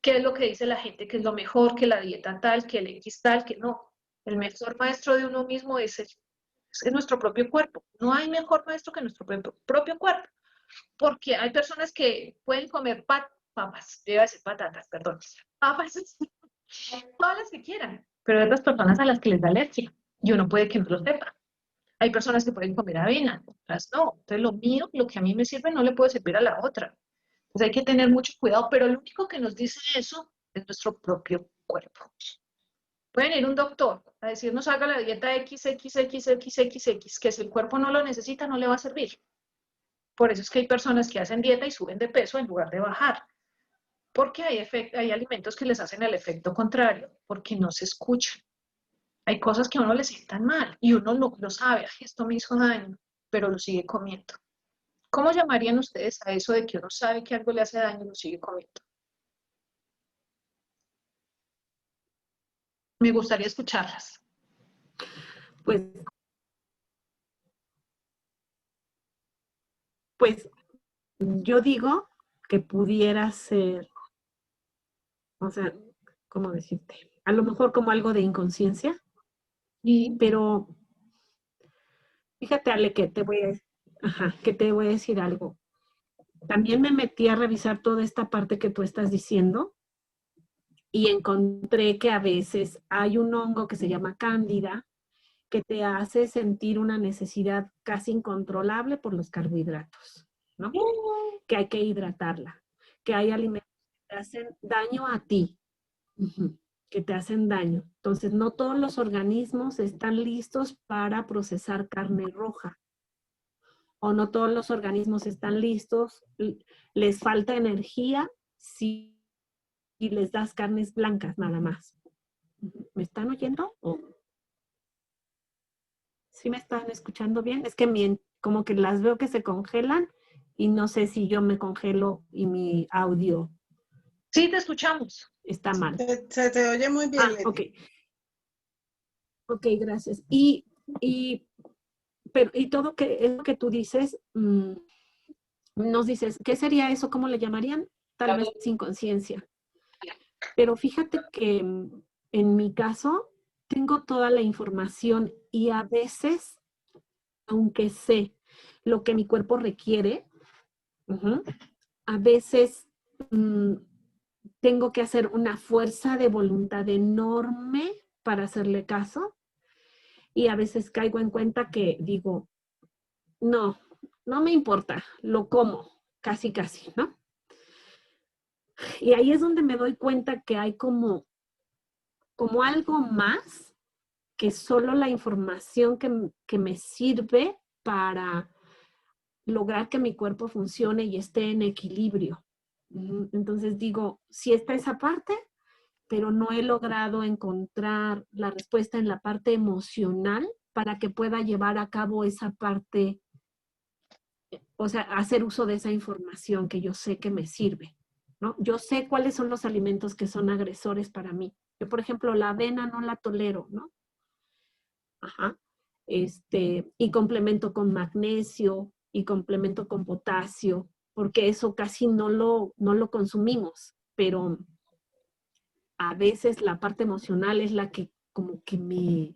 qué es lo que dice la gente, que es lo mejor, que la dieta tal, que el X tal, que no. El mejor maestro de uno mismo es nuestro propio cuerpo. No hay mejor maestro que nuestro propio cuerpo. Porque hay personas que pueden comer papas, yo iba a decir patatas, perdón, papas, todas las que quieran, pero hay otras personas a las que les da alergia y uno puede que no lo sepa. Hay personas que pueden comer avena, otras no. Entonces lo mío, lo que a mí me sirve, no le puede servir a la otra. Entonces hay que tener mucho cuidado, pero lo único que nos dice eso es nuestro propio cuerpo. Pueden ir a un doctor a decirnos haga la dieta XXXXXX, que si el cuerpo no lo necesita, no le va a servir. Por eso es que hay personas que hacen dieta y suben de peso en lugar de bajar. Porque hay alimentos que les hacen el efecto contrario, porque no se escuchan. Hay cosas que a uno le sientan mal y uno lo sabe, "Ay, esto me hizo daño", pero lo sigue comiendo. ¿Cómo llamarían ustedes a eso de que uno sabe que algo le hace daño y lo sigue comiendo? Me gustaría escucharlas. Pues, pues yo digo que pudiera ser, o sea, ¿cómo decirte? A lo mejor como algo de inconsciencia, Y pero fíjate, Ale, que te voy a decir algo. También me metí a revisar toda esta parte que tú estás diciendo y encontré que a veces hay un hongo que se llama cándida que te hace sentir una necesidad casi incontrolable por los carbohidratos, ¿no? Que hay que hidratarla, que hay alimentos que te hacen daño a ti, que te hacen daño. Entonces, no todos los organismos están listos para procesar carne roja, o no todos los organismos están listos, les falta energía si les das carnes blancas nada más. ¿Me están oyendo? ¿Sí me están escuchando bien? Es que como que las veo que se congelan y no sé si yo me congelo y mi audio sí, te escuchamos. está mal. Se te oye muy bien, Leti. Ok. Ok, gracias. Y todo eso que tú dices, nos dices, ¿qué sería eso? ¿Cómo le llamarían? Tal vez inconsciencia. Pero fíjate que en mi caso tengo toda la información y a veces, aunque sé lo que mi cuerpo requiere, a veces tengo que hacer una fuerza de voluntad enorme para hacerle caso y a veces caigo en cuenta que digo, no, no me importa, lo como, casi, casi, ¿no? Y ahí es donde me doy cuenta que hay como algo más que solo la información que me sirve para lograr que mi cuerpo funcione y esté en equilibrio. Entonces digo, sí está esa parte, pero no he logrado encontrar la respuesta en la parte emocional para que pueda llevar a cabo esa parte, o sea, hacer uso de esa información que yo sé que me sirve, ¿no? Yo sé cuáles son los alimentos que son agresores para mí. Yo, por ejemplo, la avena no la tolero, ¿no? Ajá. Y complemento con magnesio y complemento con potasio, porque eso casi no lo consumimos, pero a veces la parte emocional es la que como que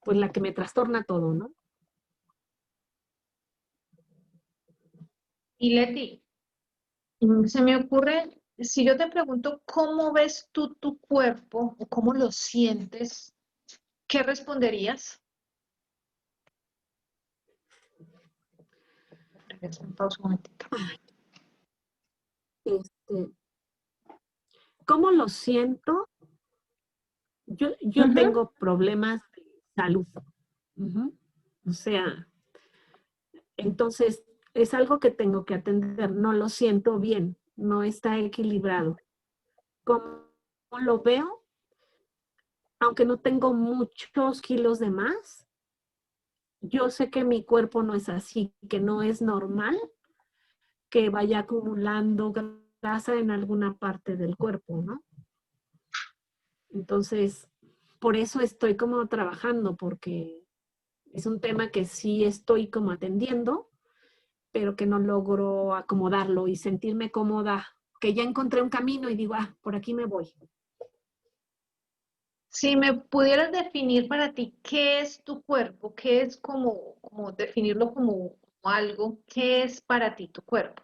pues la que me trastorna todo, ¿no? Y Leti, se me ocurre, si yo te pregunto cómo ves tú tu cuerpo o cómo lo sientes, ¿qué responderías? Pausa un momentito. ¿Cómo lo siento? Yo tengo problemas de salud. O sea, entonces es algo que tengo que atender. No lo siento bien, no está equilibrado. ¿Cómo lo veo? Aunque no tengo muchos kilos de más, yo sé que mi cuerpo no es así, que no es normal que vaya acumulando grasa en alguna parte del cuerpo, ¿no? Entonces, por eso estoy como trabajando, porque es un tema que sí estoy como atendiendo, pero que no logro acomodarlo y sentirme cómoda, que ya encontré un camino y digo, por aquí me voy. Si me pudieras definir para ti qué es tu cuerpo, qué es como definirlo como como algo. ¿Qué es para ti tu cuerpo?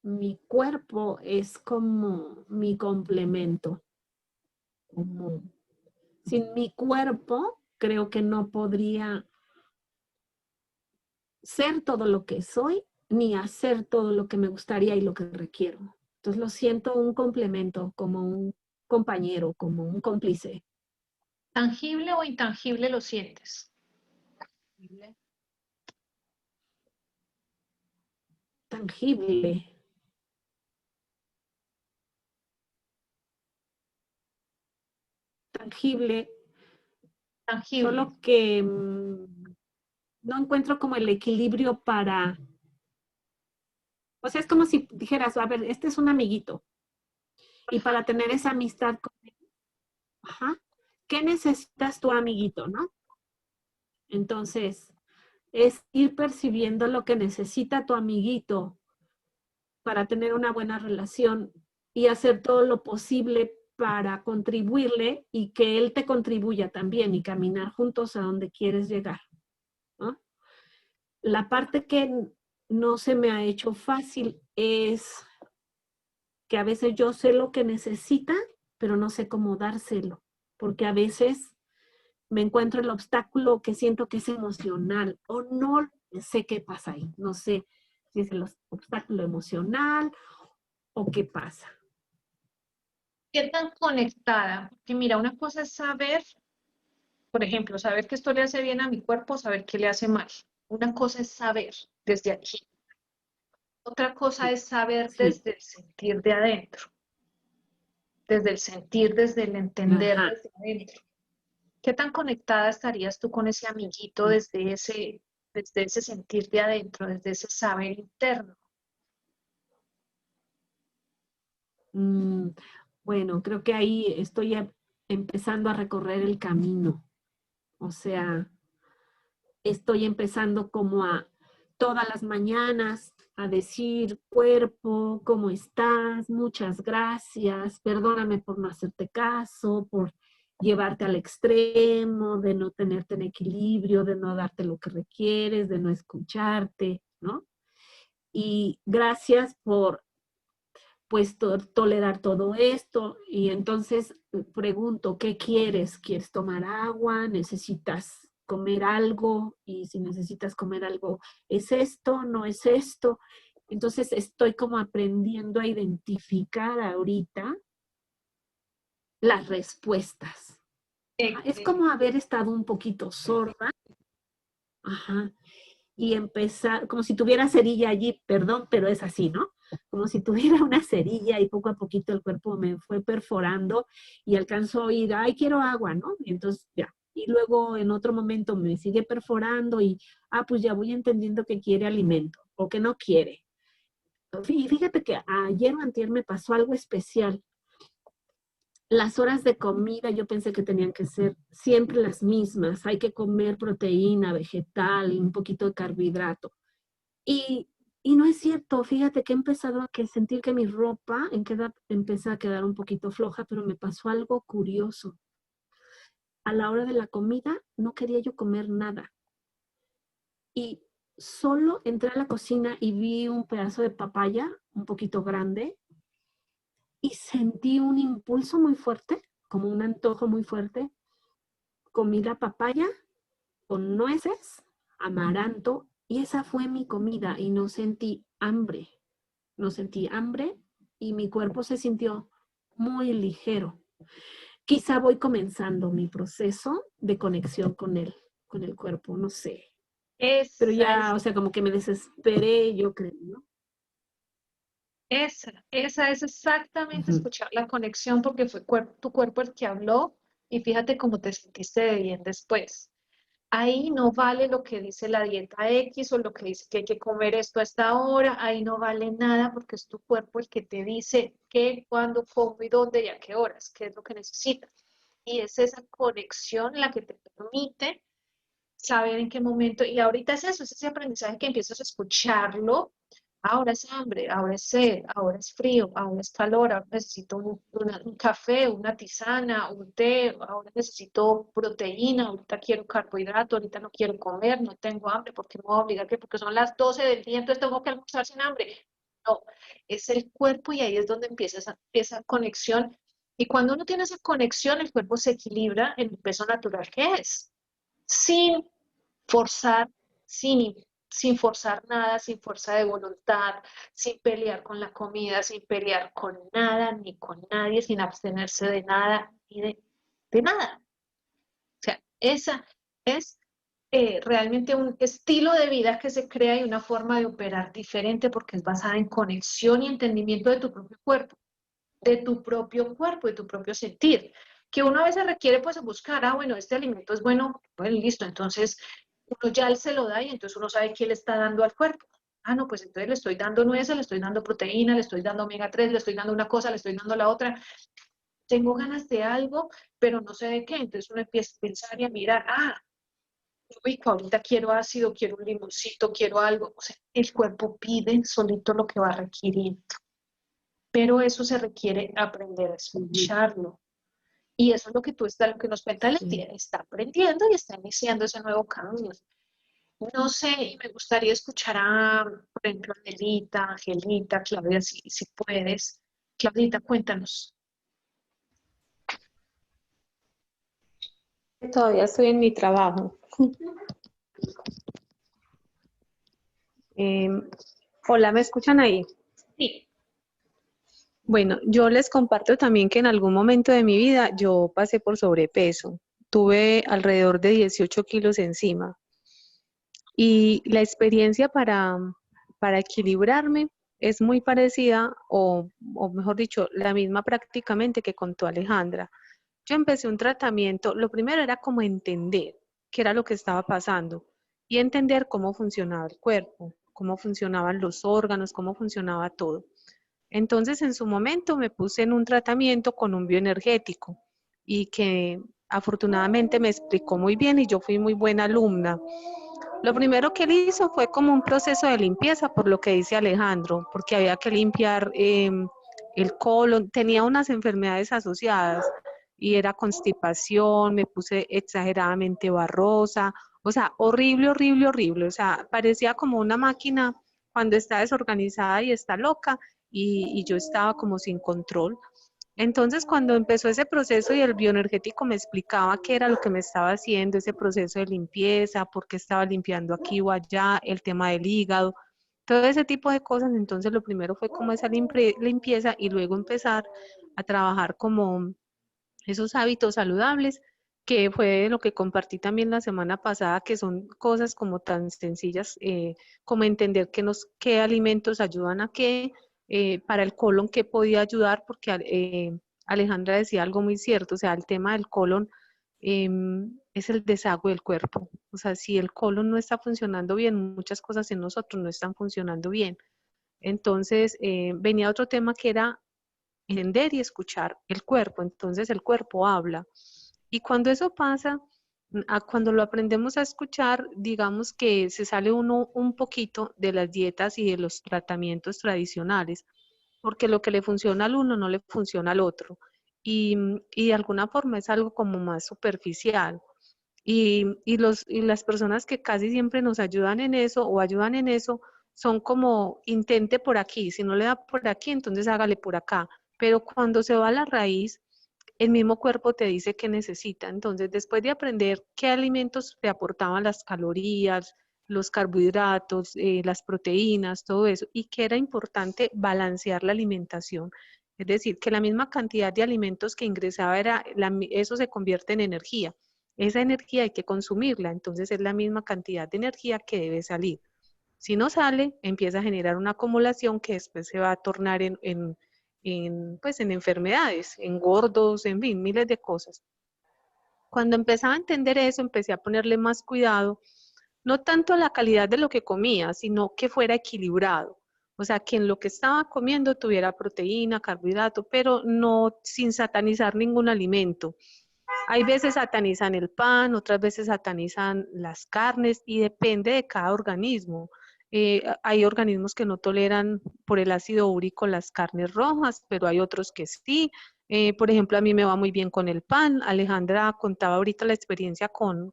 Mi cuerpo es como mi complemento. Como, sin mi cuerpo, creo que no podría ser todo lo que soy, ni hacer todo lo que me gustaría y lo que requiero. Entonces lo siento un complemento, como un compañero, como un cómplice. ¿Tangible o intangible lo sientes? Tangible. Tangible, Tangible. solo que no encuentro como el equilibrio para, o sea, es como si dijeras, a ver, este es un amiguito, y para tener esa amistad con él, ajá, ¿qué necesitas tu amiguito, no? Entonces, es ir percibiendo lo que necesita tu amiguito para tener una buena relación y hacer todo lo posible para contribuirle y que él te contribuya también y caminar juntos a donde quieres llegar, ¿no? La parte que no se me ha hecho fácil es que a veces yo sé lo que necesita, pero no sé cómo dárselo, porque a veces me encuentro el obstáculo que siento que es emocional o no sé qué pasa ahí, no sé si es el obstáculo emocional o qué pasa. ¿Qué tan conectada? Porque mira, una cosa es saber, por ejemplo, saber que esto le hace bien a mi cuerpo, saber qué le hace mal. Una cosa es saber desde aquí. Otra cosa es saber Sí, desde el sentir de adentro, desde el sentir, desde el entender ajá. desde adentro. ¿Qué tan conectada estarías tú con ese amiguito desde ese sentir de adentro, desde ese saber interno? Mm, bueno, creo que ahí estoy empezando a recorrer el camino. O sea, estoy empezando como a todas las mañanas a decir, cuerpo, ¿cómo estás? Muchas gracias. Perdóname por no hacerte caso, por llevarte al extremo, de no tenerte en equilibrio, de no darte lo que requieres, de no escucharte, ¿no? Y gracias por pues tolerar todo esto. Y entonces pregunto, ¿qué quieres? ¿Quieres tomar agua? ¿Necesitas comer algo? Y si necesitas comer algo, ¿es esto? ¿No es esto? Entonces estoy como aprendiendo a identificar ahorita las respuestas. Es como haber estado un poquito sorda. Ajá. Y empezar, como si tuviera cerilla allí, perdón, pero es así, ¿no? Como si tuviera una cerilla y poco a poquito el cuerpo me fue perforando y alcanzó a oír, ay, quiero agua, ¿no? Y entonces ya. Y luego en otro momento me sigue perforando y, pues ya voy entendiendo que quiere alimento o que no quiere. Y fíjate que ayer o antier me pasó algo especial. Las horas de comida yo pensé que tenían que ser siempre las mismas. Hay que comer proteína, vegetal, un poquito de carbohidrato. Y, y no es cierto, fíjate que he empezado a sentir que mi ropa empezó a quedar un poquito floja, pero me pasó algo curioso. A la hora de la comida no quería yo comer nada. Y solo entré a la cocina y vi un pedazo de papaya, un poquito grande, y sentí un impulso muy fuerte, como un antojo muy fuerte. Comí la papaya con nueces, amaranto, y esa fue mi comida y no sentí hambre. No sentí hambre y mi cuerpo se sintió muy ligero. Quizá voy comenzando mi proceso de conexión con el cuerpo, no sé. Pero Esa ya, es, o sea, como que me desesperé, yo creo, ¿no? esa es exactamente Ujú. escuchar la conexión porque fue tu cuerpo el que habló y fíjate cómo te sentiste de bien después. Ahí no vale lo que dice la dieta X o lo que dice que hay que comer esto a esta hora, ahí no vale nada porque es tu cuerpo el que te dice qué, cuándo, cómo y dónde y a qué horas, qué es lo que necesitas. Y es esa conexión la que te permite saber en qué momento, y ahorita es eso, es ese aprendizaje que empiezas a escucharlo Ahora es hambre, ahora es sed, ahora es frío, ahora es calor, ahora necesito un café, una tisana, un té, ahora necesito proteína, ahorita quiero carbohidrato, ahorita no quiero comer, no tengo hambre, porque me voy a obligar que porque son las 12 del día, entonces tengo que almorzar sin hambre. No, es el cuerpo y ahí es donde empieza esa conexión. Y cuando uno tiene esa conexión, el cuerpo se equilibra en el peso natural que es, sin forzar, sin, sin forzar nada, sin fuerza de voluntad, sin pelear con la comida, sin pelear con nada ni con nadie, sin abstenerse de nada ni de nada. O sea, esa es realmente un estilo de vida que se crea y una forma de operar diferente porque es basada en conexión y entendimiento de tu propio cuerpo, de tu propio cuerpo, de tu propio sentir. Que uno a veces requiere pues buscar, bueno, este alimento es bueno, pues listo, entonces uno ya se lo da y entonces uno sabe qué le está dando al cuerpo. No, pues entonces le estoy dando nueces, le estoy dando proteína, le estoy dando omega 3, le estoy dando una cosa, le estoy dando la otra. Tengo ganas de algo, pero no sé de qué. Entonces uno empieza a pensar y a mirar, uy, ahorita quiero ácido, quiero un limoncito, quiero algo. O sea, el cuerpo pide solito lo que va requiriendo. Pero eso se requiere aprender a escucharlo. Y eso es lo que lo que nos cuenta Leti, está aprendiendo y está iniciando ese nuevo camino. No sé, y me gustaría escuchar por ejemplo, Angelita, Claudia, si puedes. Claudita, cuéntanos. Todavía estoy en mi trabajo. Hola, ¿me escuchan ahí? Sí. Bueno, yo les comparto también que en algún momento de mi vida yo pasé por sobrepeso. Tuve alrededor de 18 kilos encima. Y la experiencia para equilibrarme es muy parecida, o mejor dicho, la misma prácticamente que contó Alejandra. Yo empecé un tratamiento, lo primero era como entender qué era lo que estaba pasando y entender cómo funcionaba el cuerpo, cómo funcionaban los órganos, cómo funcionaba todo. Entonces, en su momento me puse en un tratamiento con un bioenergético y que afortunadamente me explicó muy bien y yo fui muy buena alumna. Lo primero que él hizo fue como un proceso de limpieza, por lo que dice Alejandro, porque había que limpiar el colon, tenía unas enfermedades asociadas y era constipación, me puse exageradamente barrosa, o sea, horrible, horrible, horrible, o sea, parecía como una máquina cuando está desorganizada y está loca y yo estaba como sin control. Entonces, cuando empezó ese proceso y el bioenergético me explicaba qué era lo que me estaba haciendo, ese proceso de limpieza, por qué estaba limpiando aquí o allá, el tema del hígado, todo ese tipo de cosas, entonces lo primero fue como esa limpieza y luego empezar a trabajar como esos hábitos saludables, que fue lo que compartí también la semana pasada, que son cosas como tan sencillas como entender qué alimentos ayudan a qué, para el colon qué podía ayudar, porque Alejandra decía algo muy cierto, o sea, el tema del colon es el desagüe del cuerpo. O sea, si el colon no está funcionando bien, muchas cosas en nosotros no están funcionando bien. Entonces, venía otro tema que era entender y escuchar el cuerpo. Entonces el cuerpo habla. Y cuando eso pasa, cuando lo aprendemos a escuchar, digamos que se sale uno un poquito de las dietas y de los tratamientos tradicionales, porque lo que le funciona al uno no le funciona al otro. Y de alguna forma es algo como más superficial. Y las personas que casi siempre nos ayudan en eso o ayudan en eso son como intente por aquí, si no le da por aquí, entonces hágale por acá. Pero cuando se va a la raíz, el mismo cuerpo te dice qué necesita. Entonces, después de aprender qué alimentos te aportaban las calorías, los carbohidratos, las proteínas, todo eso, y que era importante balancear la alimentación. Es decir, que la misma cantidad de alimentos que ingresaba eso se convierte en energía. Esa energía hay que consumirla, entonces es la misma cantidad de energía que debe salir. Si no sale, empieza a generar una acumulación que después se va a tornar pues en enfermedades, en gordos, en fin, miles de cosas. Cuando empezaba a entender eso, empecé a ponerle más cuidado, no tanto a la calidad de lo que comía, sino que fuera equilibrado. O sea, que en lo que estaba comiendo tuviera proteína, carbohidrato, pero no sin satanizar ningún alimento. Hay veces satanizan el pan, otras veces satanizan las carnes y depende de cada organismo. Hay organismos que no toleran por el ácido úrico las carnes rojas, pero hay otros que sí. Por ejemplo, a mí me va muy bien con el pan. Alejandra contaba ahorita la experiencia con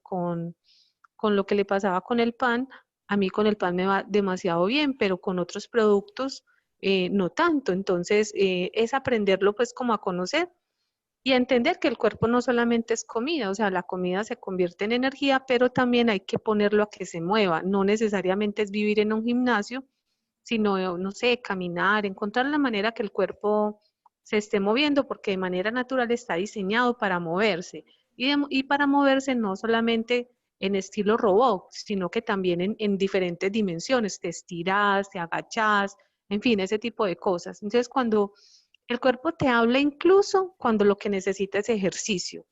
lo que le pasaba con el pan. A mí con el pan me va demasiado bien, pero con otros productos no tanto. Entonces, es aprenderlo pues como a conocer y a entender que el cuerpo no solamente es comida, o sea, la comida se convierte en energía, pero también hay que ponerlo a que se mueva. No necesariamente es vivir en un gimnasio, sino, no sé, caminar, encontrar la manera que el cuerpo se esté moviendo, porque de manera natural está diseñado para moverse. Y para moverse no solamente en estilo robot, sino que también en diferentes dimensiones, te estiras, te agachas, en fin, ese tipo de cosas. Entonces, cuando el cuerpo te habla incluso cuando lo que necesita es ejercicio.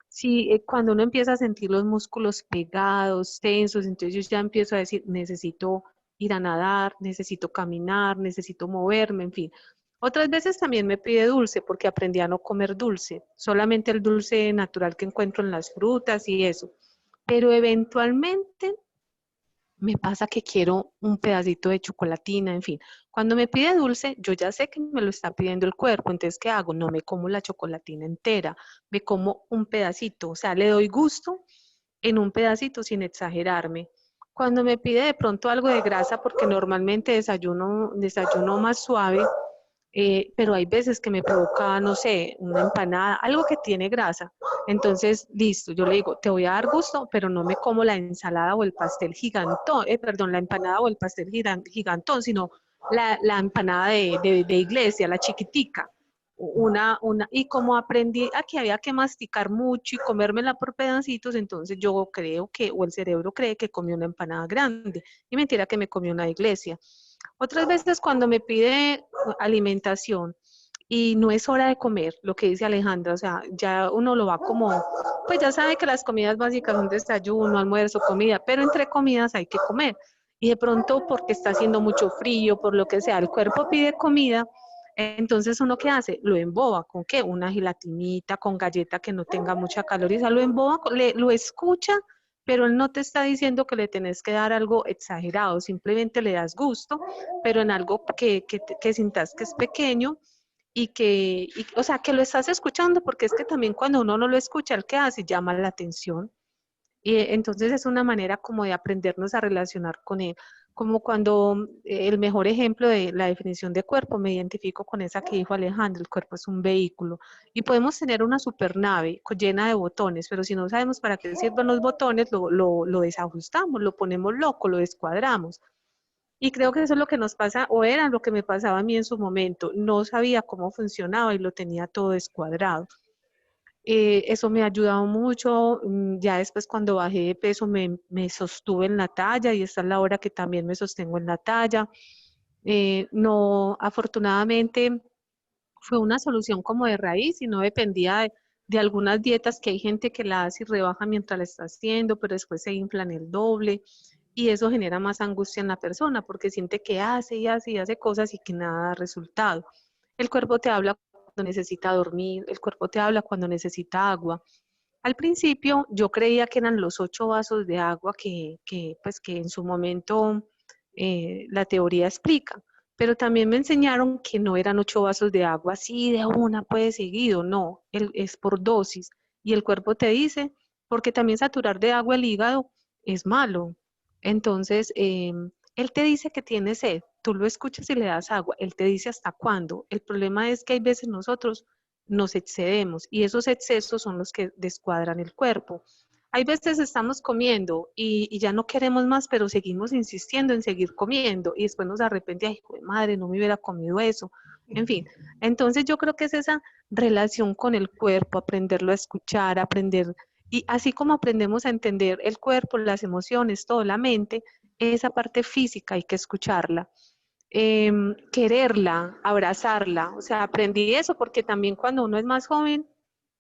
Si cuando uno empieza a sentir los músculos pegados, tensos, entonces yo ya empiezo a decir, necesito ir a nadar, necesito caminar, necesito moverme, en fin. Otras veces también me pide dulce porque aprendí a no comer dulce, solamente el dulce natural que encuentro en las frutas y eso. Pero eventualmente me pasa que quiero un pedacito de chocolatina, en fin. Cuando me pide dulce, yo ya sé que me lo está pidiendo el cuerpo, entonces, ¿qué hago? No me como la chocolatina entera, me como un pedacito, o sea, le doy gusto en un pedacito sin exagerarme. Cuando me pide de pronto algo de grasa, porque normalmente desayuno más suave, pero hay veces que me provoca, no sé, una empanada, algo que tiene grasa. Entonces, listo, yo le digo, te voy a dar gusto, pero no me como la ensalada o el pastel gigantón, perdón, la empanada o el pastel gigantón, sino la empanada de iglesia, la chiquitica. Y como aprendí a que había que masticar mucho y comérmela por pedacitos, entonces yo creo que, o el cerebro cree que comí una empanada grande, y mentira que me comí una de iglesia. Otras veces cuando me pide alimentación y no es hora de comer, lo que dice Alejandra, o sea, ya uno lo va como, pues ya sabe que las comidas básicas son desayuno, almuerzo, comida, pero entre comidas hay que comer. Y de pronto porque está haciendo mucho frío, por lo que sea, el cuerpo pide comida, entonces uno ¿qué hace? Lo emboba, ¿con qué? Una gelatinita con galleta que no tenga mucha caloría, lo emboba, lo escucha, pero él no te está diciendo que le tenés que dar algo exagerado, simplemente le das gusto, pero en algo que sintas que es pequeño o sea, que lo estás escuchando, porque es que también cuando uno no lo escucha, el que hace llama la atención. Y entonces es una manera como de aprendernos a relacionar con él. Como cuando el mejor ejemplo de la definición de cuerpo, me identifico con esa que dijo Alejandro, el cuerpo es un vehículo. Y podemos tener una supernave llena de botones, pero si no sabemos para qué sirven los botones, lo desajustamos, lo ponemos loco, lo descuadramos. Y creo que eso es lo que nos pasa, o era lo que me pasaba a mí en su momento. No sabía cómo funcionaba y lo tenía todo descuadrado. Eso me ha ayudado mucho. Ya después cuando bajé de peso me sostuve en la talla y esta es la hora que también me sostengo en la talla. No, afortunadamente fue una solución como de raíz y no dependía de algunas dietas que hay gente que la hace y rebaja mientras la está haciendo, pero después se inflan el doble y eso genera más angustia en la persona porque siente que hace y hace y hace cosas y que nada da resultado. El cuerpo te habla cuando necesita dormir, el cuerpo te habla cuando necesita agua. Al principio yo creía que eran los 8 vasos de agua pues, que en su momento la teoría explica, pero también me enseñaron que no eran 8 vasos de agua así de una pues seguido, no, es por dosis y el cuerpo te dice, porque también saturar de agua el hígado es malo. Entonces, él te dice que tiene sed, tú lo escuchas y le das agua, él te dice hasta cuándo. El problema es que hay veces nosotros nos excedemos y esos excesos son los que descuadran el cuerpo. Hay veces estamos comiendo y ya no queremos más, pero seguimos insistiendo en seguir comiendo y después nos arrepentimos, ay, joder, madre, no me hubiera comido eso. En fin, entonces yo creo que es esa relación con el cuerpo, aprenderlo a escuchar, aprender, y así como aprendemos a entender el cuerpo, las emociones, todo, la mente, esa parte física hay que escucharla. Quererla, abrazarla, o sea, aprendí eso porque también cuando uno es más joven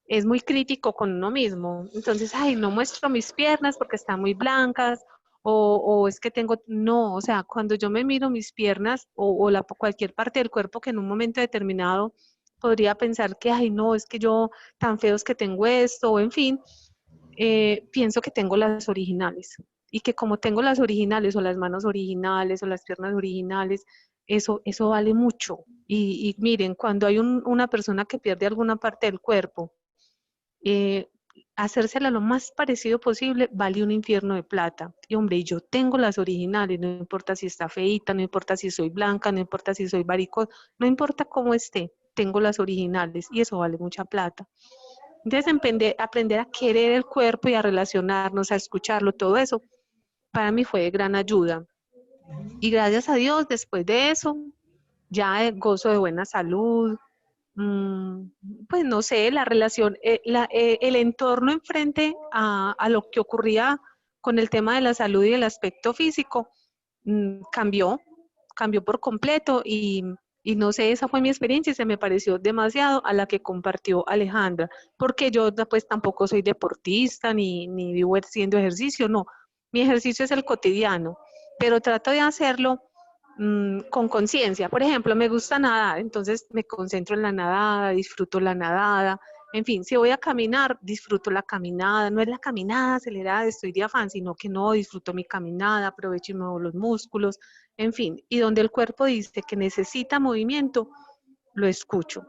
es muy crítico con uno mismo, entonces, ay, no muestro mis piernas porque están muy blancas, o es que tengo, no, o sea, cuando yo me miro mis piernas cualquier parte del cuerpo que en un momento determinado podría pensar que, ay, no, es que yo tan feos que tengo esto, o en fin, pienso que tengo las originales. y que como tengo las originales o las manos originales o las piernas originales, eso vale mucho. Y miren, cuando hay una persona que pierde alguna parte del cuerpo, eh, hacérsela lo más parecido posible vale un infierno de plata. Y hombre, yo tengo las originales, no importa si está feíta, no importa si soy blanca, no importa si soy varicos, no importa cómo esté, tengo las originales y eso vale mucha plata. Entonces, aprender a querer el cuerpo y a relacionarnos, a escucharlo, todo eso, para mí fue de gran ayuda. Y gracias a Dios, después de eso, ya gozo de buena salud, pues no sé, la relación, el entorno enfrente a lo que ocurría con el tema de la salud y el aspecto físico, cambió por completo y no sé, esa fue mi experiencia y se me pareció demasiado a la que compartió Alejandra, porque yo pues tampoco soy deportista ni vivo haciendo ejercicio, no, mi ejercicio es el cotidiano, pero trato de hacerlo con conciencia. Por ejemplo, me gusta nadar, entonces me concentro en la nadada, disfruto la nadada. En fin, si voy a caminar, disfruto la caminada. No es la caminada acelerada, estoy de afán, sino que no, disfruto mi caminada, aprovecho y muevo los músculos. En fin, y donde el cuerpo dice que necesita movimiento, lo escucho.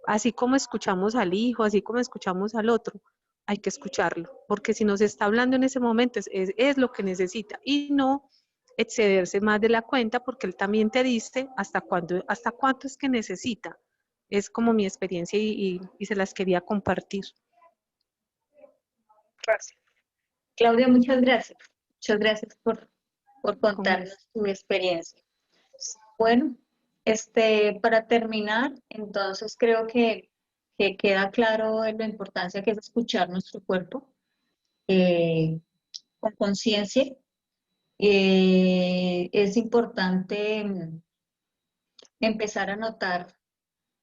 Así como escuchamos al hijo, así como escuchamos al otro, hay que escucharlo, porque si nos está hablando en ese momento es lo que necesita y no excederse más de la cuenta porque él también te dice hasta cuánto es que necesita. Es como mi experiencia y se las quería compartir. Gracias. Claudia, muchas gracias. Muchas gracias por Con contarnos tu experiencia. Bueno, para terminar, entonces creo que queda claro la importancia que es escuchar nuestro cuerpo con conciencia. Es importante empezar a notar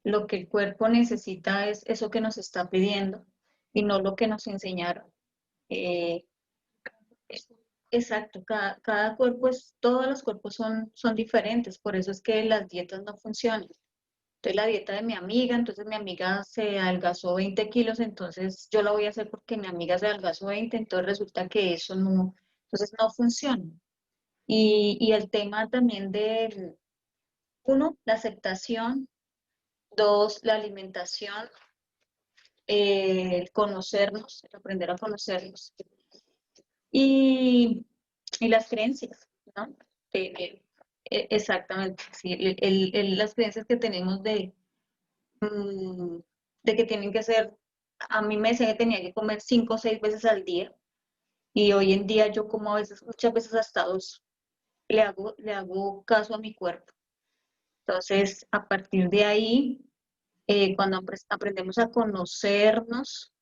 lo que el cuerpo necesita es eso que nos está pidiendo y no lo que nos enseñaron. Eh, exacto, cada cuerpo todos los cuerpos son diferentes, por eso es que las dietas no funcionan. Entonces la dieta de mi amiga, entonces mi amiga se adelgazó 20 kilos, entonces yo la voy a hacer porque mi amiga se adelgazó 20, entonces resulta que eso no, entonces no funciona. Y el tema también de, uno, la aceptación, dos, la alimentación, el conocernos, el aprender a conocernos. Y las creencias, ¿no? Exactamente, sí, las creencias que tenemos de que tienen que ser, a mí me decían que tenía que comer 5 o 6 veces al día, y hoy en día yo como a veces, muchas veces hasta 2, le hago caso a mi cuerpo. Entonces, a partir de ahí, cuando aprendemos a conocernos,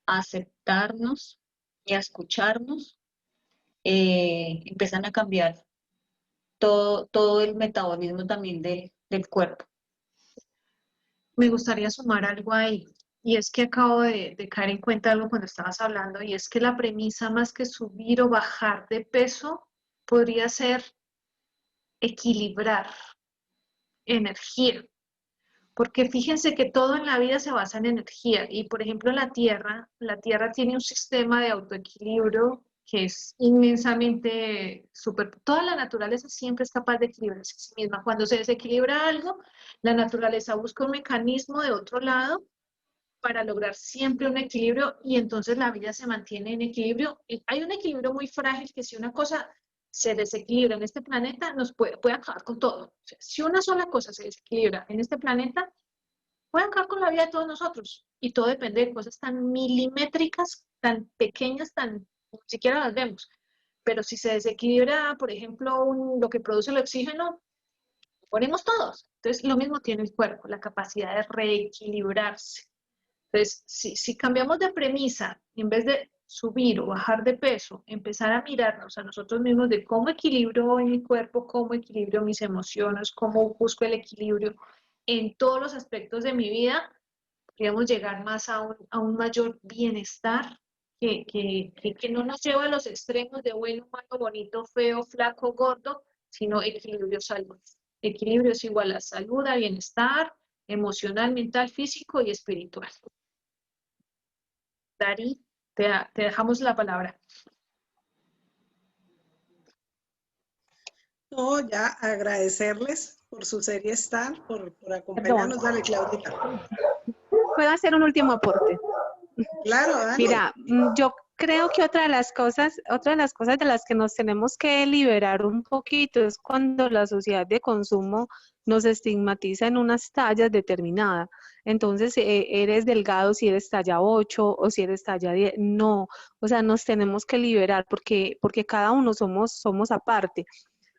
a aceptarnos y a escucharnos, empiezan a cambiar todo el metabolismo también del cuerpo. Me gustaría sumar algo ahí, y es que acabo de caer en cuenta algo cuando estabas hablando, y es que la premisa más que subir o bajar de peso podría ser equilibrar energía, porque fíjense que todo en la vida se basa en energía, y por ejemplo la Tierra tiene un sistema de autoequilibrio que es inmensamente súper, toda la naturaleza siempre es capaz de equilibrarse a sí misma. Cuando se desequilibra algo, la naturaleza busca un mecanismo de otro lado para lograr siempre un equilibrio y entonces la vida se mantiene en equilibrio. Hay un equilibrio muy frágil que si una cosa se desequilibra en este planeta, nos puede acabar con todo. O sea, si una sola cosa se desequilibra en este planeta, puede acabar con la vida de todos nosotros. Y todo depende de cosas tan milimétricas, tan pequeñas, ni siquiera las vemos. Pero si se desequilibra, por ejemplo, lo que produce el oxígeno, morimos todos. Entonces, lo mismo tiene el cuerpo, la capacidad de reequilibrarse. Entonces, si cambiamos de premisa, en vez de subir o bajar de peso, empezar a mirarnos a nosotros mismos de cómo equilibro mi cuerpo, cómo equilibro mis emociones, cómo busco el equilibrio en todos los aspectos de mi vida, podemos llegar más a un mayor bienestar que no nos lleva a los extremos de bueno, malo, bonito, feo, flaco, gordo, sino equilibrio, salud. Equilibrio es igual a salud, a bienestar emocional, mental, físico y espiritual. Dari, te dejamos la palabra. No, ya agradecerles por su serie Star, por acompañarnos. Dale, Claudita. ¿Puedo hacer un último aporte? Claro, dale. Mira, yo creo que otra de las cosas de las que nos tenemos que liberar un poquito es cuando la sociedad de consumo nos estigmatiza en unas tallas determinadas. Entonces, eres delgado si eres talla 8 o si eres talla 10. No, o sea, nos tenemos que liberar porque cada uno somos aparte.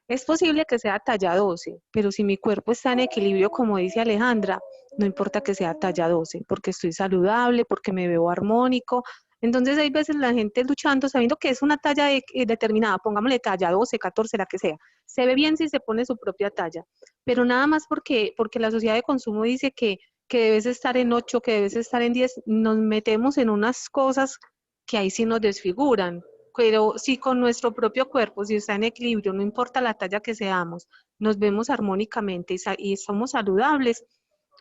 Es posible que sea talla 12, pero si mi cuerpo está en equilibrio, como dice Alejandra, no importa que sea talla 12, porque estoy saludable, porque me veo armónico. Entonces hay veces la gente luchando sabiendo que es una talla determinada, pongámosle talla 12, 14, la que sea. Se ve bien si se pone su propia talla, pero nada más porque la sociedad de consumo dice que debes estar en 8, que debes estar en 10, nos metemos en unas cosas que ahí sí nos desfiguran. Pero si con nuestro propio cuerpo, si está en equilibrio, no importa la talla que seamos, nos vemos armónicamente y somos saludables,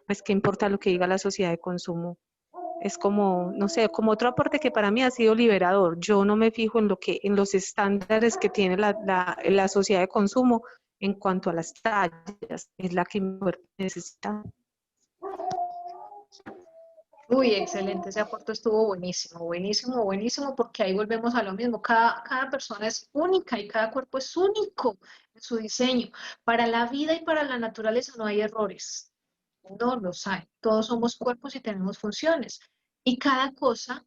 pues qué importa lo que diga la sociedad de consumo. Es como, no sé, como otro aporte que para mí ha sido liberador. Yo no me fijo en los estándares que tiene la sociedad de consumo en cuanto a las tallas, es la que mi cuerpo necesita. Uy, excelente, ese aporte estuvo buenísimo, buenísimo, buenísimo, porque ahí volvemos a lo mismo. Cada persona es única y cada cuerpo es único en su diseño. Para la vida y para la naturaleza no hay errores, no los hay. Todos somos cuerpos y tenemos funciones. Y cada cosa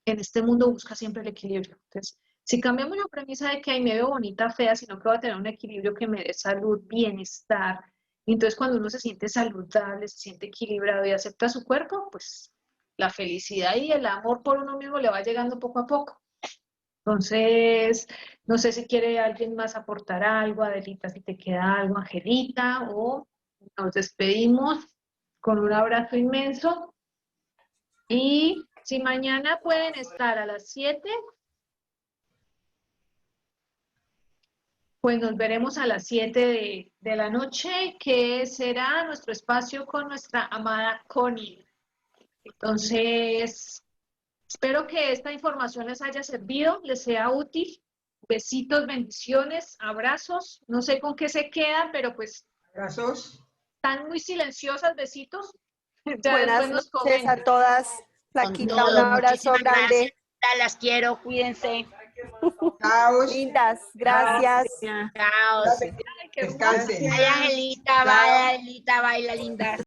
en este mundo busca siempre el equilibrio. Entonces, si cambiamos la premisa de que ahí me veo bonita, fea, sino que voy a tener un equilibrio que me dé salud, bienestar. Y entonces cuando uno se siente saludable, se siente equilibrado y acepta su cuerpo, pues la felicidad y el amor por uno mismo le va llegando poco a poco. Entonces, no sé si quiere alguien más aportar algo, Adelita, si te queda algo, Angelita, o nos despedimos con un abrazo inmenso. Y si mañana pueden estar a las 7, pues nos veremos a las 7 de la noche, que será nuestro espacio con nuestra amada Connie. Entonces, espero que esta información les haya servido, les sea útil. Besitos, bendiciones, abrazos. No sé con qué se quedan, pero pues Abrazos. están muy silenciosas, besitos. Ya Buenas después nos noches a comentan. todas. Con Flaquita, un todo, abrazo muchísimas grande. gracias. Las quiero, cuídense. Chao. Lindas, gracias. Ay, Chao. qué Descansen. hermosa. Ay, Angelita, vaya, Angelita, baila, linda.